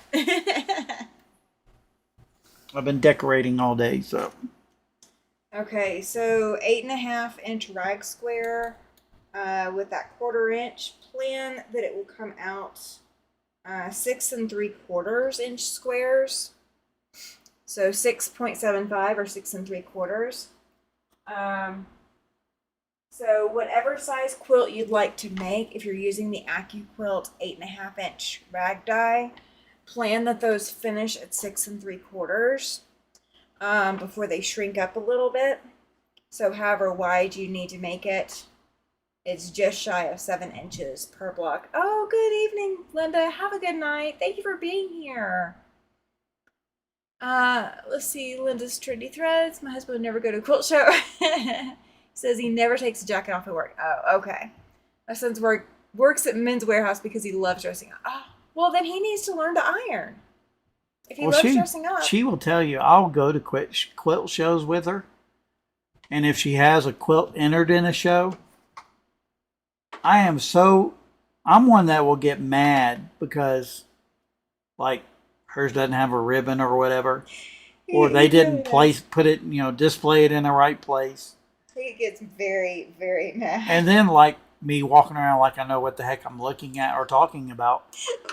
I've been decorating all day, so. Okay, so 8.5 inch rag square with that 1/4 inch. Plan that it will come out 6 3/4 inch squares. So 6.75 or 6 3/4. So whatever size quilt you'd like to make, if you're using the AccuQuilt 8.5 inch rag die, plan that those finish at 6 3/4 before they shrink up a little bit. So however wide you need to make it, it's just shy of 7 inches per block. Oh, good evening, Linda. Have a good night. Thank you for being here. Let's see, Linda's Trendy Threads. My husband would never go to a quilt show. Says he never takes a jacket off at work. Oh, okay. My son's works at Men's Warehouse because he loves dressing up. Oh, well, then he needs to learn to iron. If he loves dressing up. She will tell you, I'll go to quilt shows with her. And if she has a quilt entered in a show, I'm one that will get mad because, like, hers doesn't have a ribbon or whatever. Or they didn't put it, display it in the right place. He gets very, very mad. And then, like me walking around like I know what the heck I'm looking at or talking about,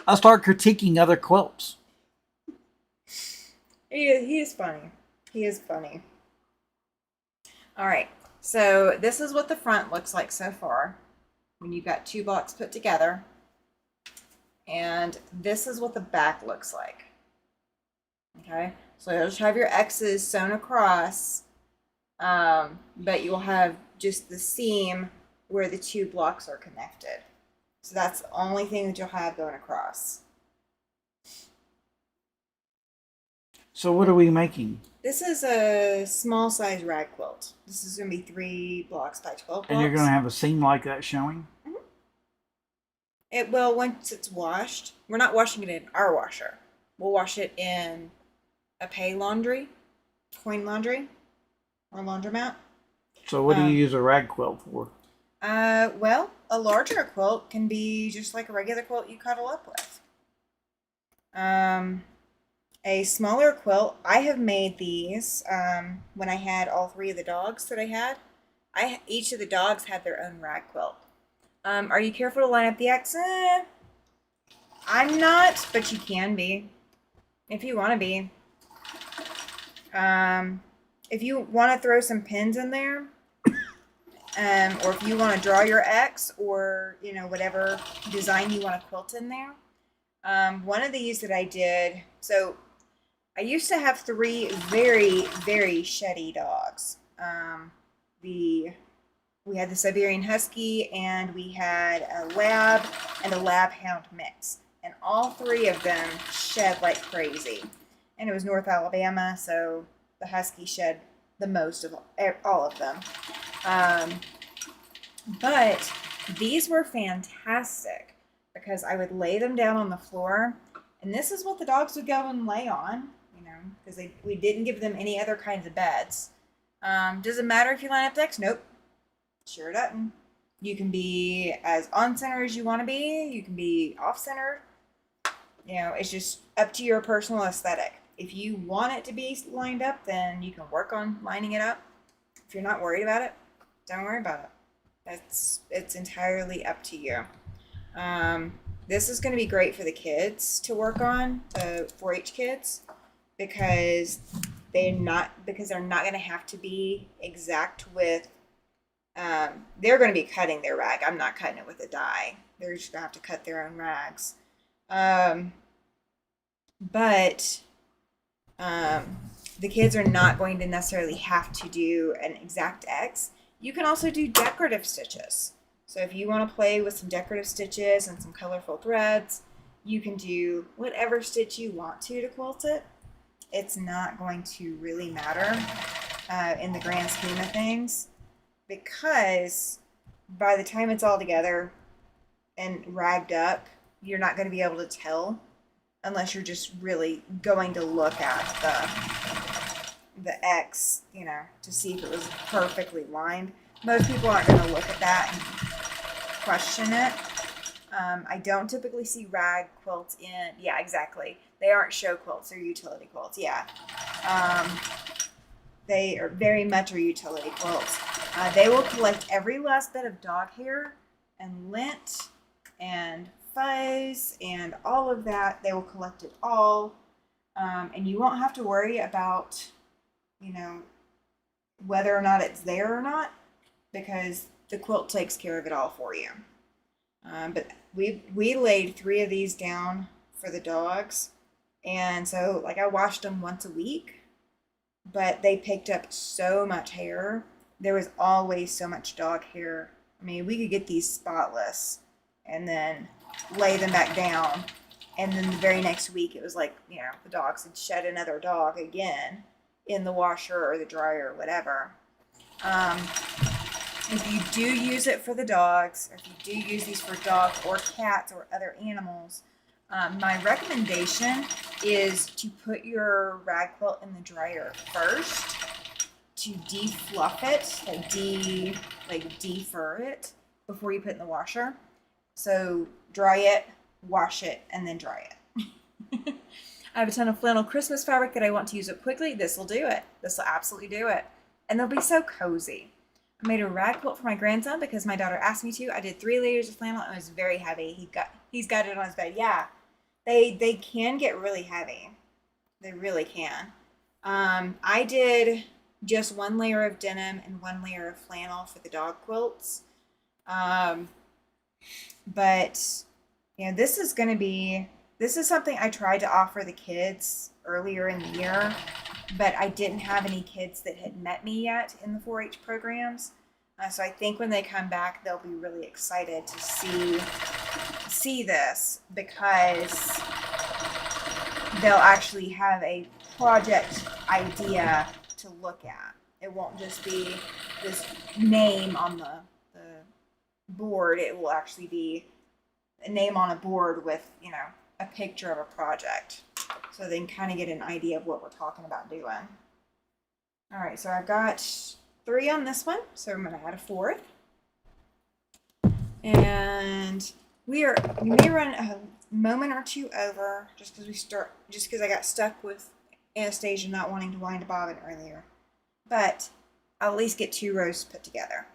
I start critiquing other quilts. He is funny. He is funny. All right. So this is what the front looks like so far when you've got 2 blocks put together. And this is what the back looks like. Okay. So you'll just have your X's sewn across. But you will have just the seam where the 2 blocks are connected. So that's the only thing that you'll have going across. So what are we making? This is a small size rag quilt. This is going to be 3 blocks by 12 blocks. And you're going to have a seam like that showing? Mm-hmm. It will once it's washed. We're not washing it in our washer. We'll wash it in a coin laundry. Or laundromat. So what do you use a rag quilt for? Well, a larger quilt can be just like a regular quilt you cuddle up with. A smaller quilt, I have made these when I had all 3 of the dogs that I had. Each of the dogs had their own rag quilt. Are you careful to line up the X? I'm not, but you can be. If you want to be. If you want to throw some pins in there, or if you want to draw your X, or whatever design you want to quilt in there. One of these that I did, so I used to have 3 very, very sheddy dogs. We had the Siberian Husky, and we had a Lab and a Lab Hound mix, and all 3 of them shed like crazy. And it was North Alabama, so the Husky shed the most of all of them. But these were fantastic because I would lay them down on the floor, and this is what the dogs would go and lay on, because we didn't give them any other kinds of beds. Does it matter if you line up decks? Nope. Sure doesn't. You can be as on-center as you want to be. You can be off-center. It's just up to your personal aesthetic. If you want it to be lined up, then you can work on lining it up. If you're not worried about it, don't worry about it. It's entirely up to you. This is going to be great for the kids to work on, the 4-H kids, because they're not going to have to be exact with. They're going to be cutting their rag. I'm not cutting it with a die. They're just going to have to cut their own rags. But the kids are not going to necessarily have to do an exact X. You can also do decorative stitches. So if you want to play with some decorative stitches and some colorful threads, you can do whatever stitch you want to quilt it. It's not going to really matter in the grand scheme of things, because by the time it's all together and ragged up, you're not going to be able to tell unless you're just really going to look at the X, to see if it was perfectly lined. Most people aren't going to look at that and question it. I don't typically see rag quilts in, yeah, exactly. They aren't show quilts, they're utility quilts, yeah. They are very much are utility quilts. They will collect every last bit of dog hair and lint and fuzz and all of that. They will collect it all. And you won't have to worry about, whether or not it's there or not, because the quilt takes care of it all for you. But we laid 3 of these down for the dogs. And so, I washed them once a week. But they picked up so much hair. There was always so much dog hair. I mean, we could get these spotless and then lay them back down. And then the very next week, it was the dogs had shed another dog again in the washer or the dryer or whatever. If you do use it for the dogs, or if you do use these for dogs or cats or other animals, my recommendation is to put your rag quilt in the dryer first to defluff it, defur it before you put it in the washer. So dry it, wash it, and then dry it. I have a ton of flannel Christmas fabric that I want to use up quickly. This will do it. This will absolutely do it. And they'll be so cozy. I made a rag quilt for my grandson because my daughter asked me to. I did 3 layers of flannel and it was very heavy. He's got it on his bed. Yeah. They can get really heavy. They really can. I did just 1 layer of denim and 1 layer of flannel for the dog quilts. But this is something I tried to offer the kids earlier in the year, but I didn't have any kids that had met me yet in the 4-H programs. So I think when they come back, they'll be really excited to see this, because they'll actually have a project idea to look at. It won't just be this name on the board. It will actually be a name on a board with, a picture of a project, so they can kind of get an idea of what we're talking about doing. All right, so I've got 3 on this one, so I'm going to add a 4th. And we may run a moment or 2 over just because I got stuck with Anastasia not wanting to wind a bobbin earlier. But I'll at least get 2 rows put together.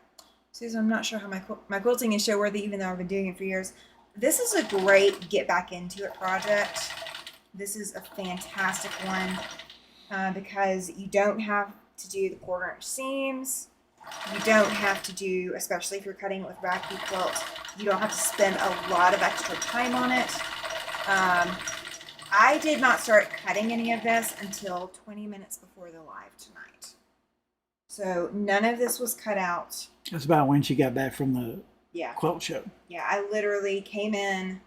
Susan, I'm not sure how my quilting is show worthy, even though I've been doing it for years. This is a great get back into it project. This is a fantastic one because you don't have to do the 1/4 inch seams. You don't have to do, especially if you're cutting it with ragweed quilt, you don't have to spend a lot of extra time on it. I did not start cutting any of this until 20 minutes before the live tonight. So none of this was cut out. That's about when she got back from the quilt show. Yeah, I literally came in,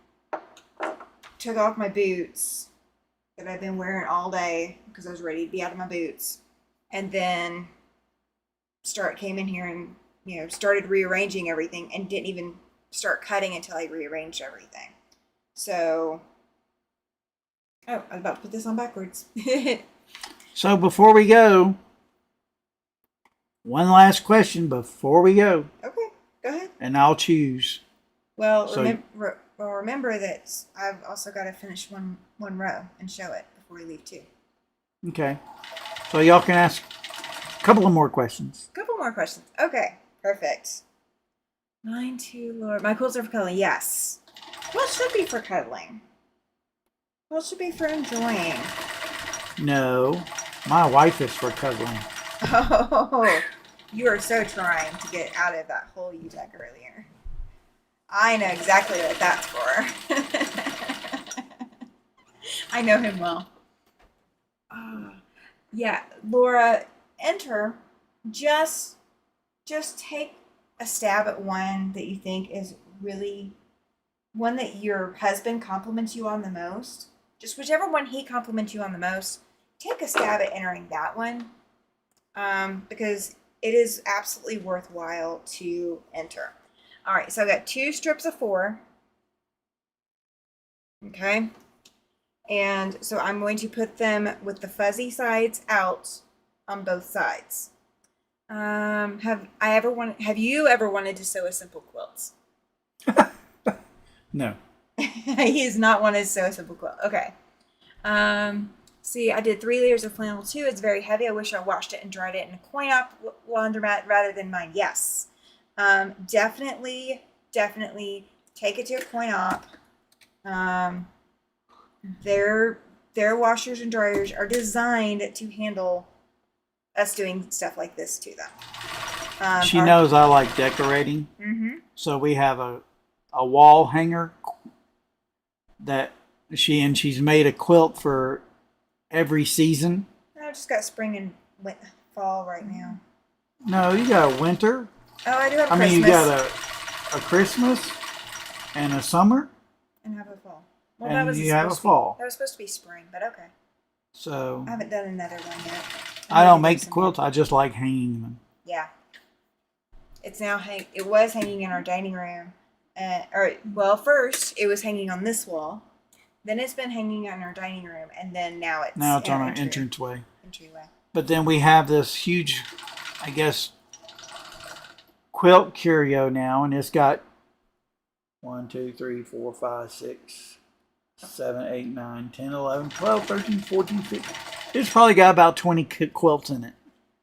took off my boots that I've been wearing all day because I was ready to be out of my boots, and then came in here and started rearranging everything, and didn't even start cutting until I rearranged everything. So, I was about to put this on backwards. So before we go, one last question before we go. Okay, go ahead. And I'll choose. Well, remember that I've also got to finish one row and show it before we leave too. Okay. So y'all can ask a couple of more questions. Okay, perfect. 9-2, Lord. My quilts are for cuddling. Yes. What should be for cuddling? What should be for enjoying? No. My wife is for cuddling. Oh, you are so trying to get out of that hole you dug earlier. I know exactly what that's for. I know him well. Yeah, Laura, enter. Just take a stab at one that you think is really one that your husband compliments you on the most. Just whichever one he compliments you on the most, take a stab at entering that one, because it is absolutely worthwhile to enter. All right, so I got 2 strips of 4. Okay. And so I'm going to put them with the fuzzy sides out on both sides. Have you ever wanted to sew a simple quilt? No. He has not wanted to sew a simple quilt. Okay. See, I did 3 layers of flannel too. It's very heavy. I wish I washed it and dried it in a coin-op laundromat rather than mine. Yes. Definitely take it to a coin-op. Their washers and dryers are designed to handle us doing stuff like this to them. She knows I like decorating. Mm-hmm. So we have a wall hanger that she's made a quilt for every season. I just got spring and fall right now. No, you got a winter. Oh, I do have I Christmas. mean, you got a Christmas and a summer. And have a fall. Well, And you have a fall. That was supposed to be spring, but okay. So I haven't done another one yet. I don't make the quilts. I just like hanging them. Yeah. It's now it was hanging in our dining room. First it was hanging on this wall. Then it's been hanging on our dining room, and then now it's on our entranceway. Entryway. But then we have this huge, I guess, quilt curio now, and it's got 1, 2, 3, 4, 5, 6, 7, 8, 9, 10, 11, 12, 13, 14, 15. It's probably got about 20 quilts in it.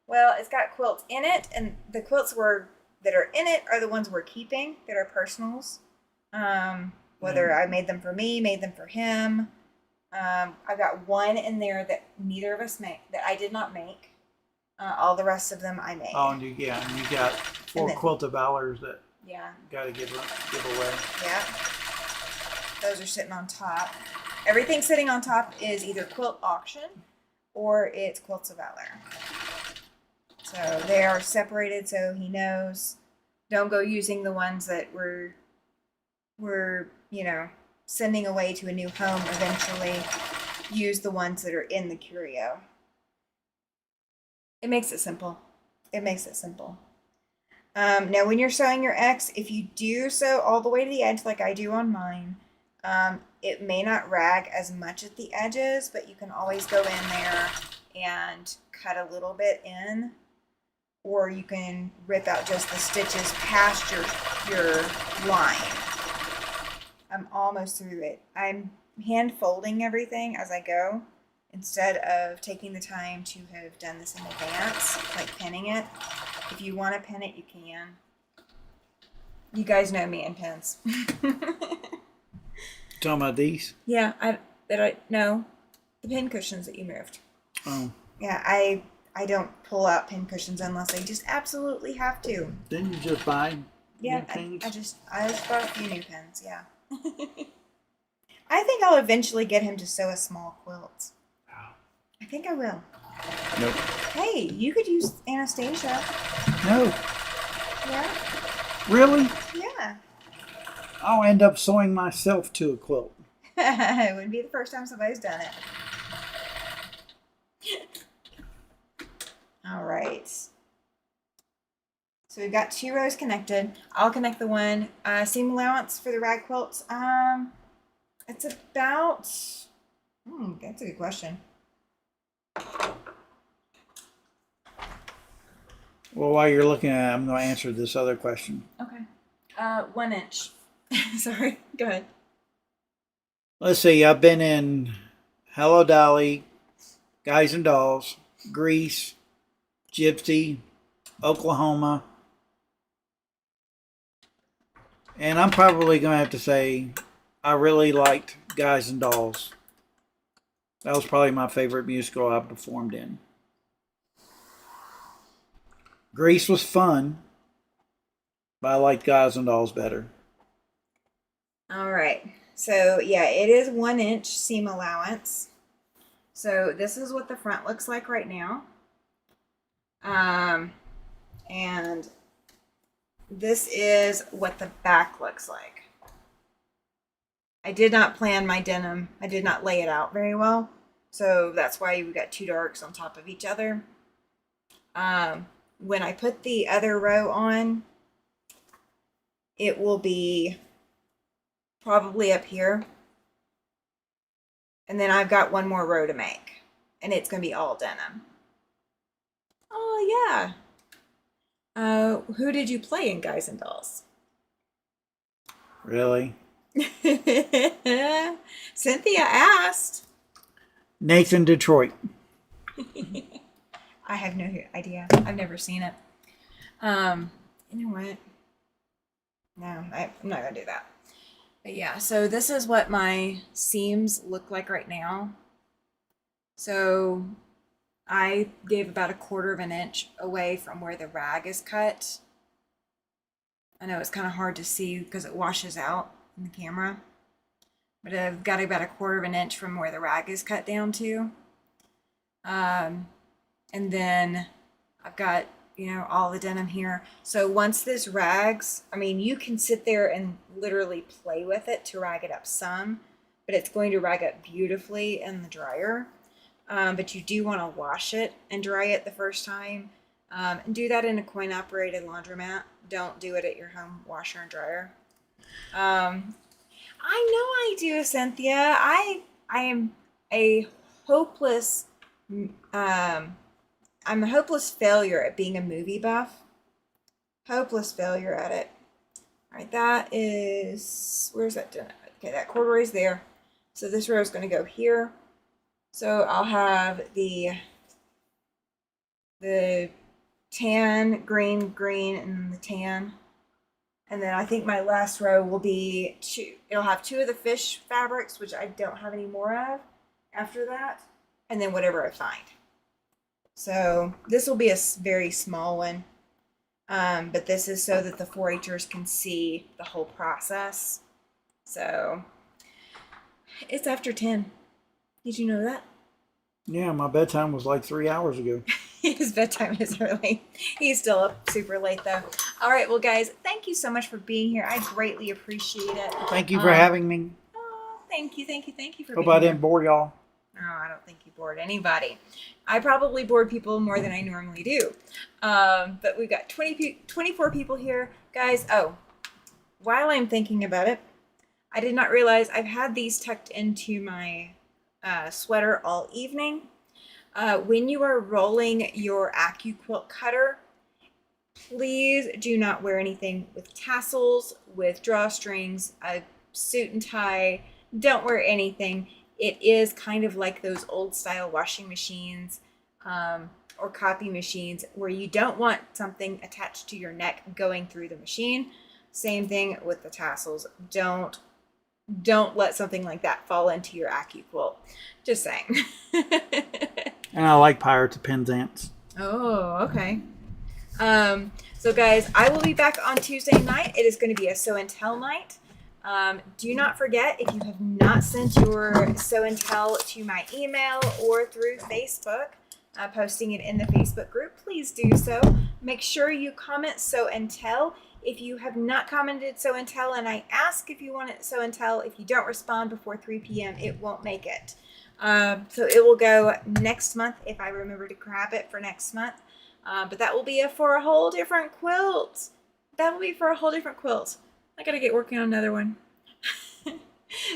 Well, it's got quilts in it, and the quilts that are in it are the ones we're keeping that are personals. Whether I made them for me, made them for him. I've got one in there that neither of us made, that I did not make. All the rest of them I made. Oh, and you got 4 quilt of Valors that got to give away. Yeah. Those are sitting on top. Everything sitting on top is either quilt auction or it's Quilts of Valor. So they are separated so he knows. Don't go using the ones that we're sending away to a new home eventually. Use the ones that are in the curio. It makes it simple. Now when you're sewing your X, if you do sew all the way to the edge like I do on mine, it may not rag as much at the edges, but you can always go in there and cut a little bit in, or you can rip out just the stitches past your line. I'm almost through it. I'm hand folding everything as I go instead of taking the time to have done this in advance, like pinning it. If you want to pin it, you can. You guys know me and pins. Talking about these? Yeah, no, the pin cushions that you moved. Oh. Yeah, I don't pull out pin cushions unless I just absolutely have to. Didn't you just buy Yeah, new pins? I just bought a few new pins. Yeah. I think I'll eventually get him to sew a small quilt. I think I will. Nope. Hey, you could use Anastasia. No. Yeah. Really? Yeah. I'll end up sewing myself to a quilt. It wouldn't be the first time somebody's done it. All right. So we've got 2 rows connected. I'll connect the one. Seam allowance for the rag quilts. It's about. That's a good question. Well, while you're looking at it, I'm going to answer this other question. Okay. 1 inch. Sorry. Go ahead. Let's see. I've been in Hello Dolly, Guys and Dolls, Greece, Gypsy, Oklahoma. And I'm probably going to have to say I really liked Guys and Dolls. That was probably my favorite musical I performed in. Grease was fun, but I liked Guys and Dolls better. All right. So yeah, it is 1 inch seam allowance. So this is what the front looks like right now. And this is what the back looks like. I did not plan my denim. I did not lay it out very well. So that's why we got 2 darks on top of each other. When I put the other row on, it will be probably up here. And then I've got 1 more row to make. And it's going to be all denim. Oh, yeah. Who did you play in Guys and Dolls? Really? Cynthia asked. Nathan Detroit. I have no idea. I've never seen it. You know what? No, I'm not going to do that. But yeah, so this is what my seams look like right now. So I gave about 1/4 of an inch away from where the rag is cut. I know it's kind of hard to see because it washes out in the camera. But I've got about 1/4 of an inch from where the rag is cut down to. And then I've got, all the denim here. So once this rags, I mean, you can sit there and literally play with it to rag it up some, but it's going to rag up beautifully in the dryer. But you do want to wash it and dry it the first time. And do that in a coin-operated laundromat. Don't do it at your home washer and dryer. I know I do, Cynthia. I am a hopeless... I'm a hopeless failure at being a movie buff. Hopeless failure at it. All right, that is... Where's that done? Okay, that corduroy's there. So this row is going to go here. So I'll have the tan, green, and the tan. And then I think my last row will be 2. It'll have 2 of the fish fabrics, which I don't have any more of after that. And then whatever I find. So this will be a very small one. But this is so that the 4-Hers can see the whole process. So it's after 10. Did you know that? Yeah, my bedtime was like 3 hours ago. His bedtime is early. He's still up super late though. All right, well guys, thank you so much for being here. I greatly appreciate it. Thank you for having me. Oh, thank you for Hope being I here. didn't bore y'all. No, I don't think you bored anybody. I probably bored people more than I normally do. But we've got 24 people here. Guys, while I'm thinking about it, I did not realize I've had these tucked into my sweater all evening. When you are rolling your AccuQuilt cutter, please do not wear anything with tassels, with drawstrings, a suit and tie. Don't wear anything. It is kind of like those old style washing machines or copy machines where you don't want something attached to your neck going through the machine. Same thing with the tassels. Don't let something like that fall into your AccuQuilt. Just saying. And I like Pirates of Penzance. Oh, okay. So guys, I will be back on Tuesday night. It is going to be a show and tell night. Do not forget, if you have not sent your show and tell to my email or through Facebook, posting it in the Facebook group, please do so. Make sure you comment show and tell. If you have not commented show and tell and I ask if you want it show and tell, if you don't respond before 3 p.m., it won't make it. So it will go next month if I remember to grab it for next month. But that will be for a whole different quilt. That will be for a whole different quilt. I gotta get working on another one.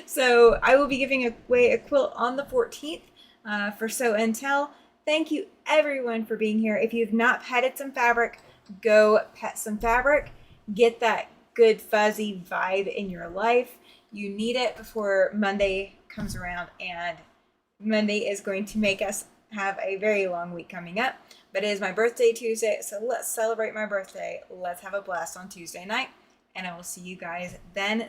So I will be giving away a quilt on the 14th for show and tell. Thank you everyone for being here. If you've not petted some fabric, go pet some fabric. Get that good fuzzy vibe in your life. You need it before Monday comes around, and Monday is going to make us have a very long week coming up. But it is my birthday Tuesday, so let's celebrate my birthday. Let's have a blast on Tuesday night, and I will see you guys then.